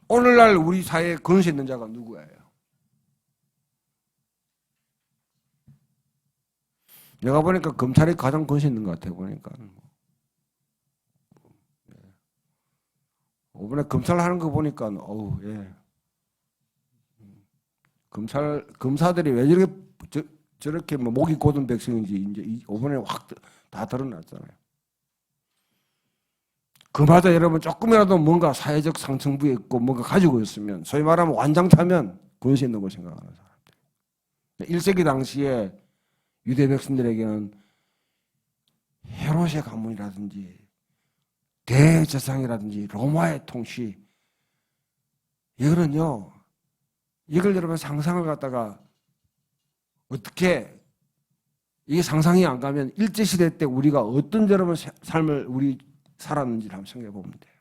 오늘날 우리 사회에 권세 있는 자가 누구예요? 내가 보니까 검찰이 가장 권세 있는 것 같아요. 보니까. 이번에 검찰 하는 거 보니까, 예. 검사들이 왜 저렇게 목이 곧은 백성인지 이제 이번에 확 다 드러났잖아요. 그마다 여러분 조금이라도 뭔가 사회적 상층부에 있고 뭔가 가지고 있으면 소위 말하면 완장차면 권세 있는 걸 생각하는 사람들. 1세기 당시에 유대 백성들에게는 헤롯의 가문이라든지 대제사장이라든지 로마의 통치 이거는요. 이걸 여러분 상상을 갖다가 어떻게 이게 상상이 안 가면 일제시대 때 우리가 어떤 여러분 삶을 우리 살았는지를 한번 생각해 보면 돼요.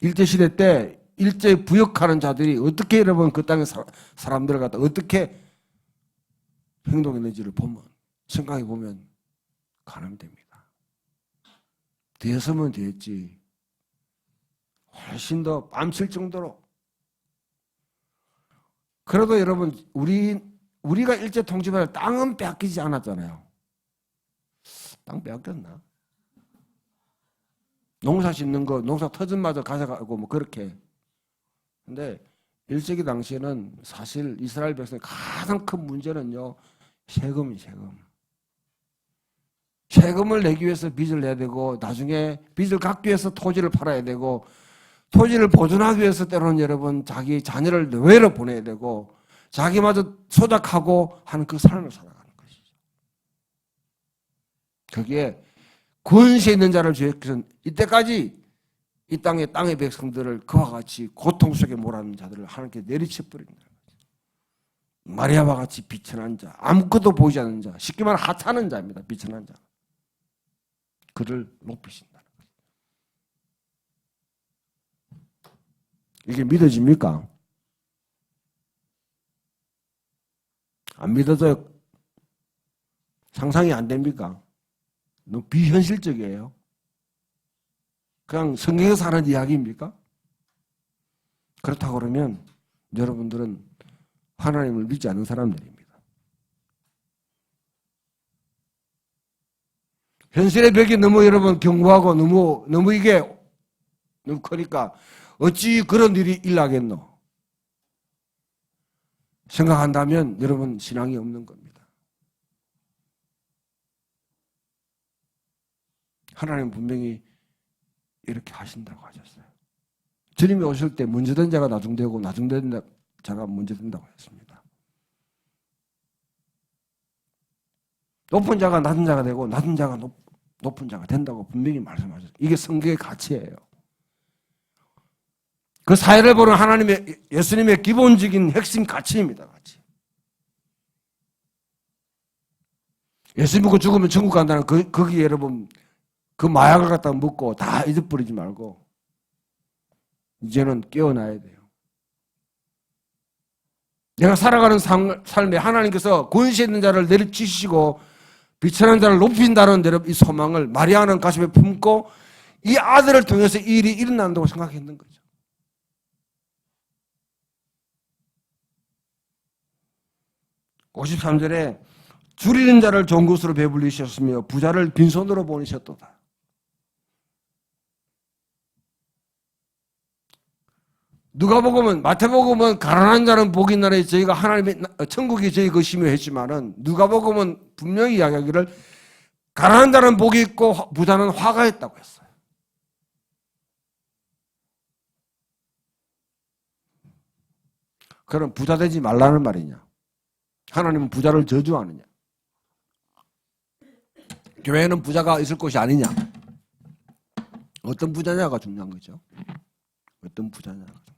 일제시대 때 일제 부역하는 자들이 어떻게 여러분 그 땅의 사람들을 갖다 어떻게 행동했는지를 보면 생각해 보면 가늠이 됩니다. 되었으면 되었지. 훨씬 더 뺨칠 정도로. 그래도 여러분 우리가 일제 통치받을 땅은 빼앗기지 않았잖아요. 땅 빼앗겼나? 농사 짓는 거, 농사 터전마저 가져가고 뭐 그렇게. 근데 1세기 당시에는 사실 이스라엘 백성의 가장 큰 문제는요. 세금이 세금. 세금을 내기 위해서 빚을 내야 되고 나중에 빚을 갚기 위해서 토지를 팔아야 되고 토지를 보존하기 위해서 때로는 여러분 자기 자녀를 외로 보내야 되고 자기마저 소작하고 하는 그 삶을 살아가는 것이죠. 거기에 권세 있는 자를 주역해서 이때까지 이 땅의 백성들을 그와 같이 고통 속에 몰아넣는 자들을 하나님께 내리쳐 버린다. 마리아와 같이 비천한 자, 아무것도 보이지 않는 자, 쉽게 말하면 하찮은 자입니다. 비천한 자. 그를 높이신다는 거예요. 이게 믿어집니까? 안 믿어져요? 상상이 안 됩니까? 너무 비현실적이에요. 그냥 성경에서 하는 이야기입니까? 그렇다고 그러면 여러분들은 하나님을 믿지 않는 사람들입니다. 현실의 벽이 너무 여러분 견고하고 너무 이게 너무 크니까 어찌 그런 일이 일어나겠노? 생각한다면 여러분 신앙이 없는 겁니다. 하나님 분명히 이렇게 하신다고 하셨어요. 주님이 오실 때 먼저 된 자가 나중되고 나중된 자가 먼저 된다고 했습니다. 높은 자가 낮은 자가 되고 낮은 자가 높은 자가 된다고 분명히 말씀하셨어요. 이게 성경의 가치예요. 그 사회를 보는 하나님의 예수님의 기본적인 핵심 가치입니다. 가치. 예수 믿고 죽으면 천국 간다는 거기에 여러분 그 마약을 갖다 먹고 다 잊어버리지 말고 이제는 깨어나야 돼요. 내가 살아가는 삶에 하나님께서 권세 있는 자를 내리치시고 비천한 자를 높인다는 이 소망을 마리아는 가슴에 품고 이 아들을 통해서 이 일이 일어난다고 생각했는 거죠. (53절에) 줄이는 자를 좋은 것으로 배불리셨으며 부자를 빈손으로 보내셨도다. 누가복음은 마태복음은 가난한 자는 복이 있나니 저희가 하나님의 천국이 저희 것이며 했지만은 누가복음은 분명히 이야기하기를 가난한 자는 복이 있고 부자는 화가 있다고 했어요. 그럼 부자 되지 말라는 말이냐? 하나님은 부자를 저주하느냐? 교회는 부자가 있을 곳이 아니냐? 어떤 부자냐가 중요한 거죠. 어떤 부자냐가 중요한 거죠.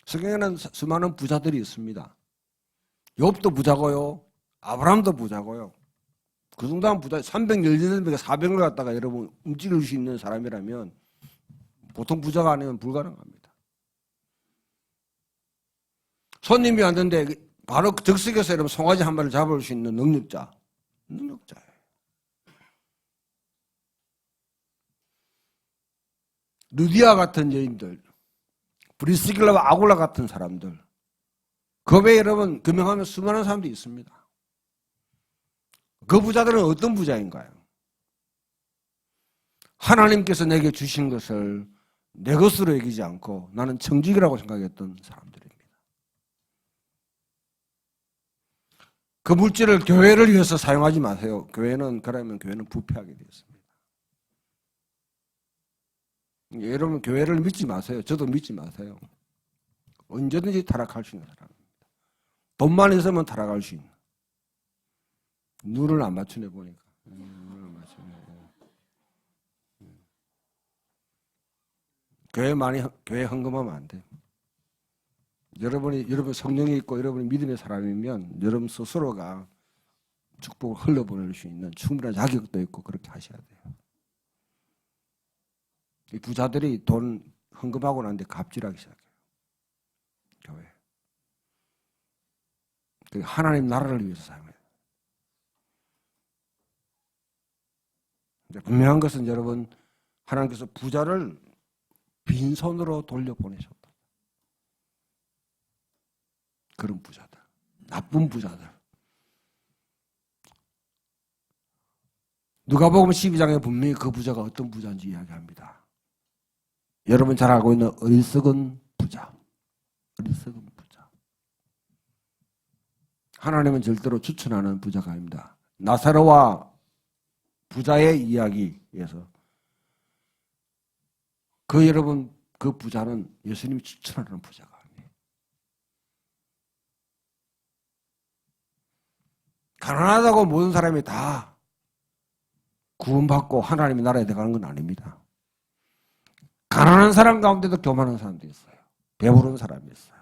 성경에는 수많은 부자들이 있습니다. 욥도 부자고요. 아브라함도 부자고요. 그 정도면 부자, 318명에 400을 갖다가 여러분 움직일 수 있는 사람이라면 보통 부자가 아니면 불가능합니다. 손님이 왔는데 바로 즉석에서 여러분 송아지 한 마리를 잡을 수 있는 능력자예요. 루디아 같은 여인들, 브리스길라와 아굴라 같은 사람들, 그 외에 여러분 금명하면 수많은 사람들이 있습니다. 그 부자들은 어떤 부자인가요? 하나님께서 내게 주신 것을 내 것으로 여기지 않고 나는 청직이라고 생각했던 사람들입니다. 그 물질을 교회를 위해서 사용하지 마세요. 그러면 교회는 부패하게 되었습니다. 여러분 교회를 믿지 마세요. 저도 믿지 마세요. 언제든지 타락할 수 있는 사람입니다. 돈만 있으면 타락할 수 있는. 눈을 안 맞추네 보니까. 눈을 안 맞추네. 교회 헌금하면 안 돼요. 여러분 성령이 있고 여러분이 믿음의 사람이면 여러분 스스로가 축복을 흘려보낼 수 있는 충분한 자격도 있고 그렇게 하셔야 돼요. 이 부자들이 돈 헌금하고 난데 갑질하기 시작해요. 교회. 하나님 나라를 위해서 사용해요. 분명한 것은 여러분 하나님께서 부자를 빈손으로 돌려보내셨다. 그런 부자들, 나쁜 부자들. 누가복음 12장에 분명히 그 부자가 어떤 부자인지 이야기합니다. 여러분 잘 알고 있는 어리석은 부자. 어리석은 부자. 하나님은 절대로 추천하는 부자가 아닙니다. 나사로와 부자의 이야기에서 여러분 그 부자는 예수님이 추천하는 부자가 아니에요. 가난하다고 모든 사람이 다 구원받고 하나님의 나라에 들어가는 건 아닙니다. 가난한 사람 가운데도 교만한 사람도 있어요. 배부른 사람이 있어요.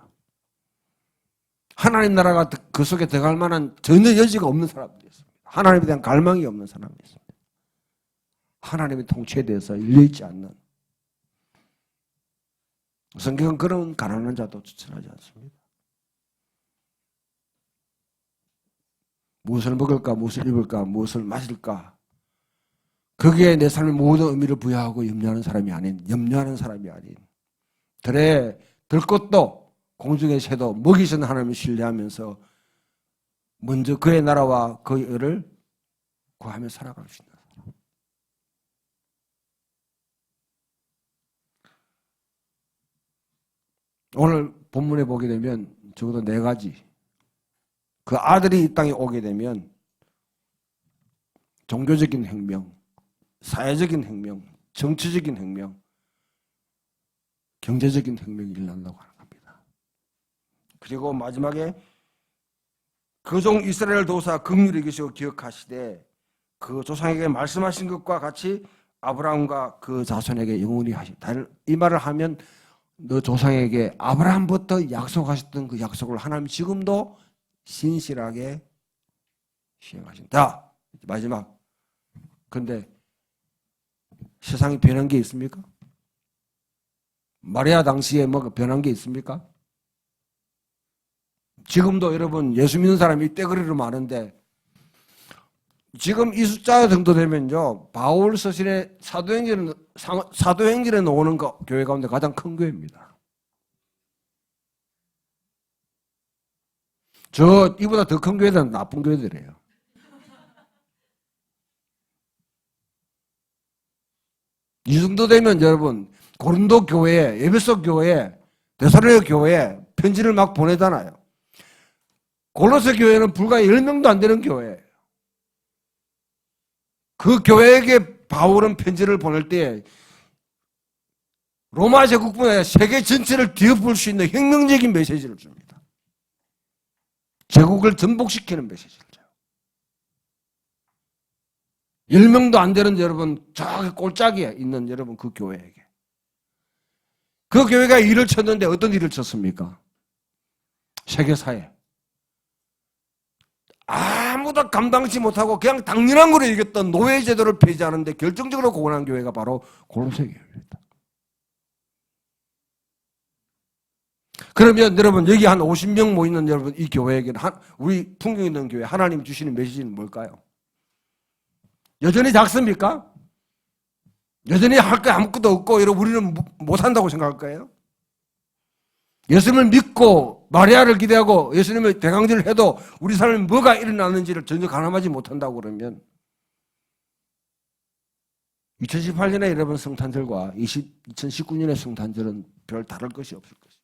하나님 나라가 그 속에 들어갈 만한 전혀 여지가 없는 사람도 있습니다. 하나님에 대한 갈망이 없는 사람이 있습니다. 하나님의 통치에 대해서 열려있지 않는. 성경은 그런 가난한 자도 추천하지 않습니다. 무엇을 먹을까, 무엇을 입을까, 무엇을 마실까. 거기에 내 삶의 모든 의미를 부여하고 염려하는 사람이 아닌 들에 들것도 공중의 새도 먹이신 하나님을 신뢰하면서 먼저 그의 나라와 그의 의를 구하며 살아갈 수 있는 사람. 오늘 본문에 보게 되면 적어도 4가지. 그 아들이 이 땅에 오게 되면 종교적인 혁명, 사회적인 혁명, 정치적인 혁명, 경제적인 혁명이 일어난다고 하는 겁니다. 그리고 마지막에 그 종 이스라엘 도우사 긍휼히 여기시고 기억하시되 그 조상에게 말씀하신 것과 같이 아브라함과 그 자손에게 영원히 하시다. 이 말을 하면 너 조상에게 아브라함부터 약속하셨던 그 약속을 하나님 지금도 신실하게 시행하신다. 마지막. 근데 세상이 변한 게 있습니까? 마리아 당시에 뭐 변한 게 있습니까? 지금도 여러분 예수 믿는 사람이 떼거리로 많은데 지금 이 숫자 정도 되면요 바울 서신의 사도행전에 나오는 교회 가운데 가장 큰 교회입니다. 이보다 더 큰 교회들은 나쁜 교회들이에요. 이 정도 되면 여러분 고린도 교회, 에베소 교회, 데살로니가 교회에 편지를 막 보내잖아요. 골로새 교회는 불과 10명도 안 되는 교회예요. 그 교회에게 바울은 편지를 보낼 때 로마 제국보다 세계 전체를 뒤엎을 수 있는 혁명적인 메시지를 줍니다. 제국을 전복시키는 메시지를 줘요. 10명도 안 되는 여러분, 저기 꼴짝이에 있는 여러분 그 교회에게. 그 교회가 일을 쳤는데 어떤 일을 쳤습니까? 세계사회. 아무도 감당치 못하고 그냥 당연한 걸로 여겼던 노예제도를 폐지하는데 결정적으로 공헌한 교회가 바로 골로새 교회입니다. 그러면 여러분 여기 한 50명 모이는 여러분 이 교회에게는 우리 풍경 있는 교회 하나님 주시는 메시지는 뭘까요? 여전히 작습니까? 여전히 할 거 아무것도 없고 이러고 우리는 못한다고 생각할 거예요? 예수님을 믿고 마리아를 기대하고 예수님을 대강제를 해도 우리 삶에 뭐가 일어나는지를 전혀 가늠하지 못한다고 그러면 2018년에 여러분 성탄절과 2019년의 성탄절은 별 다를 것이 없을 것입니다.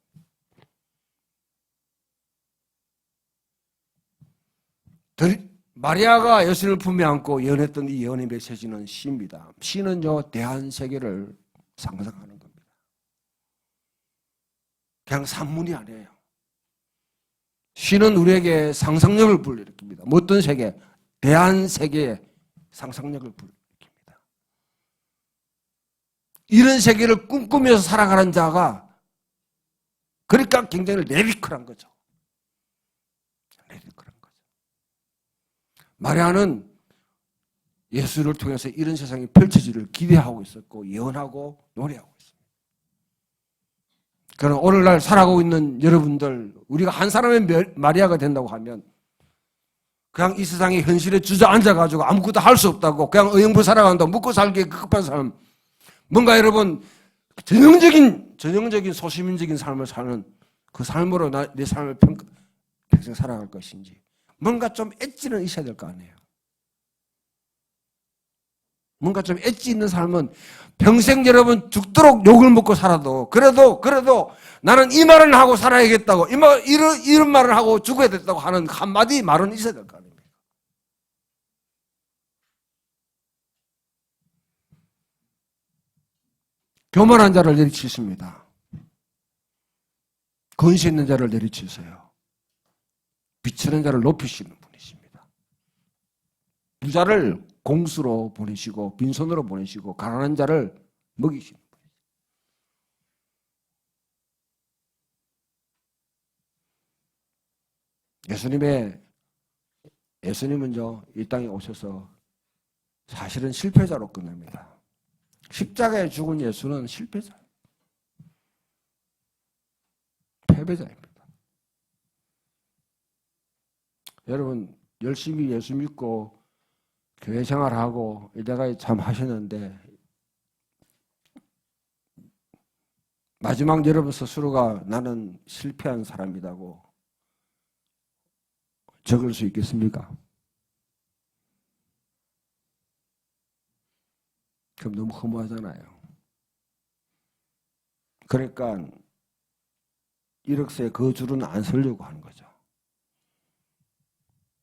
마리아가 예수님을 품에 안고 예언했던 이 예언의 메시지는 시입니다. 시는요, 대한 세계를 상상하는 겁니다. 그냥 산문이 아니에요. 시는 우리에게 상상력을 불러일으킵니다. 어떤 세계? 대한 세계의 상상력을 불러일으킵니다. 이런 세계를 꿈꾸면서 살아가는 자가 그러니까 굉장히 레디컬한 거죠. 레디컬한 거죠. 마리아는 예수를 통해서 이런 세상이 펼쳐지기를 기대하고 있었고 예언하고 노래하고 있습니다. 그럼 오늘날 살아가고 있는 여러분들 우리가 한 사람의 마리아가 된다고 하면 그냥 이 세상의 현실에 주저앉아가지고 아무것도 할 수 없다고 그냥 의형부 살아간다고 먹고 살기에 급급한 사람 뭔가 여러분 전형적인 소시민적인 삶을 사는 그 삶으로 내 삶을 평생 살아갈 것인지 뭔가 좀 엣지는 있어야 될 거 아니에요. 뭔가 좀 엣지 있는 삶은 평생 여러분 죽도록 욕을 먹고 살아도 그래도 나는 이 말을 하고 살아야겠다고 이런 말을 하고 죽어야 됐다고 하는 한마디 말은 있어야 될 거 아닙니까? 교만한 자를 내리치십니다. 권세 있는 자를 내리치세요. 비치는 자를 높이시는 분이십니다. 부자를 공수로 보내시고 빈손으로 보내시고 가난한 자를 먹이시는 분이에요. 예수님은요 이 땅에 오셔서 사실은 실패자로 끝납니다. 십자가에 죽은 예수는 실패자예요. 패배자입니다. 여러분 열심히 예수 믿고 교회 생활하고 이때까지 참 하셨는데 마지막 여러분 스스로가 나는 실패한 사람이라고 적을 수 있겠습니까? 그럼 너무 허무하잖아요. 그러니까 1억세 그 줄은 안 서려고 하는 거죠.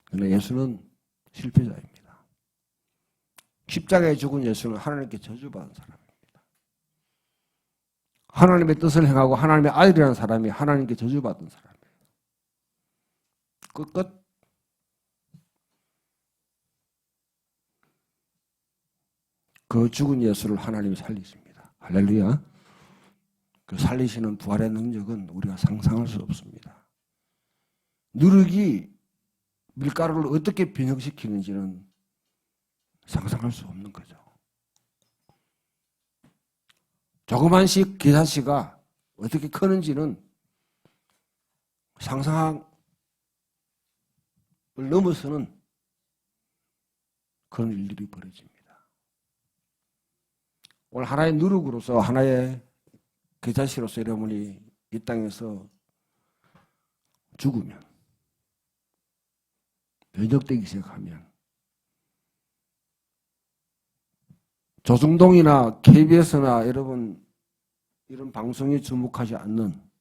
그런데 예수는 실패자입니다. 십자가에 죽은 예수는 하나님께 저주받은 사람입니다. 하나님의 뜻을 행하고 하나님의 아들이라는 사람이 하나님께 저주받은 사람이에요. 끝. 그 죽은 예수를 하나님이 살리십니다. 할렐루야. 그 살리시는 부활의 능력은 우리가 상상할 수 없습니다. 누룩이 밀가루를 어떻게 변형시키는지는 상상할 수 없는 거죠. 조그만 계산씨가 어떻게 크는지는 상상을 넘어서는 그런 일들이 벌어집니다. 오늘 하나의 누룩으로서 하나의 계산씨로서 여러분이 이 땅에서 죽으면 변적되기 시작하면 조중동이나 KBS나 여러분 이런 방송에 주목하지 않는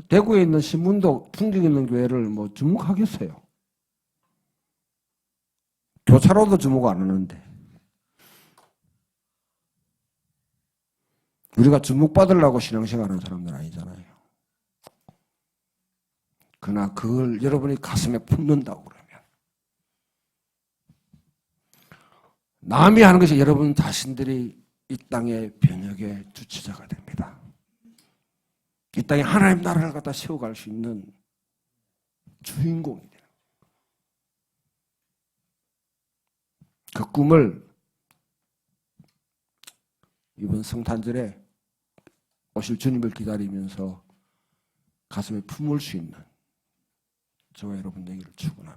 대구에 있는 신문도 풍경 있는 교회를 뭐 주목하겠어요. 교차로도 주목 안 하는데 우리가 주목받으려고 신앙생활 하는 사람들 아니잖아요. 그러나 그걸 여러분이 가슴에 품는다고 그러면 남이 하는 것이 여러분 자신들이 이 땅의 변혁의 주체자가 됩니다. 이 땅에 하나님 나라를 갖다 세워갈 수 있는 주인공이 돼요. 그 꿈을 이번 성탄절에 오실 주님을 기다리면서 가슴에 품을 수 있는 저와 여러분 되기를 축원합니다.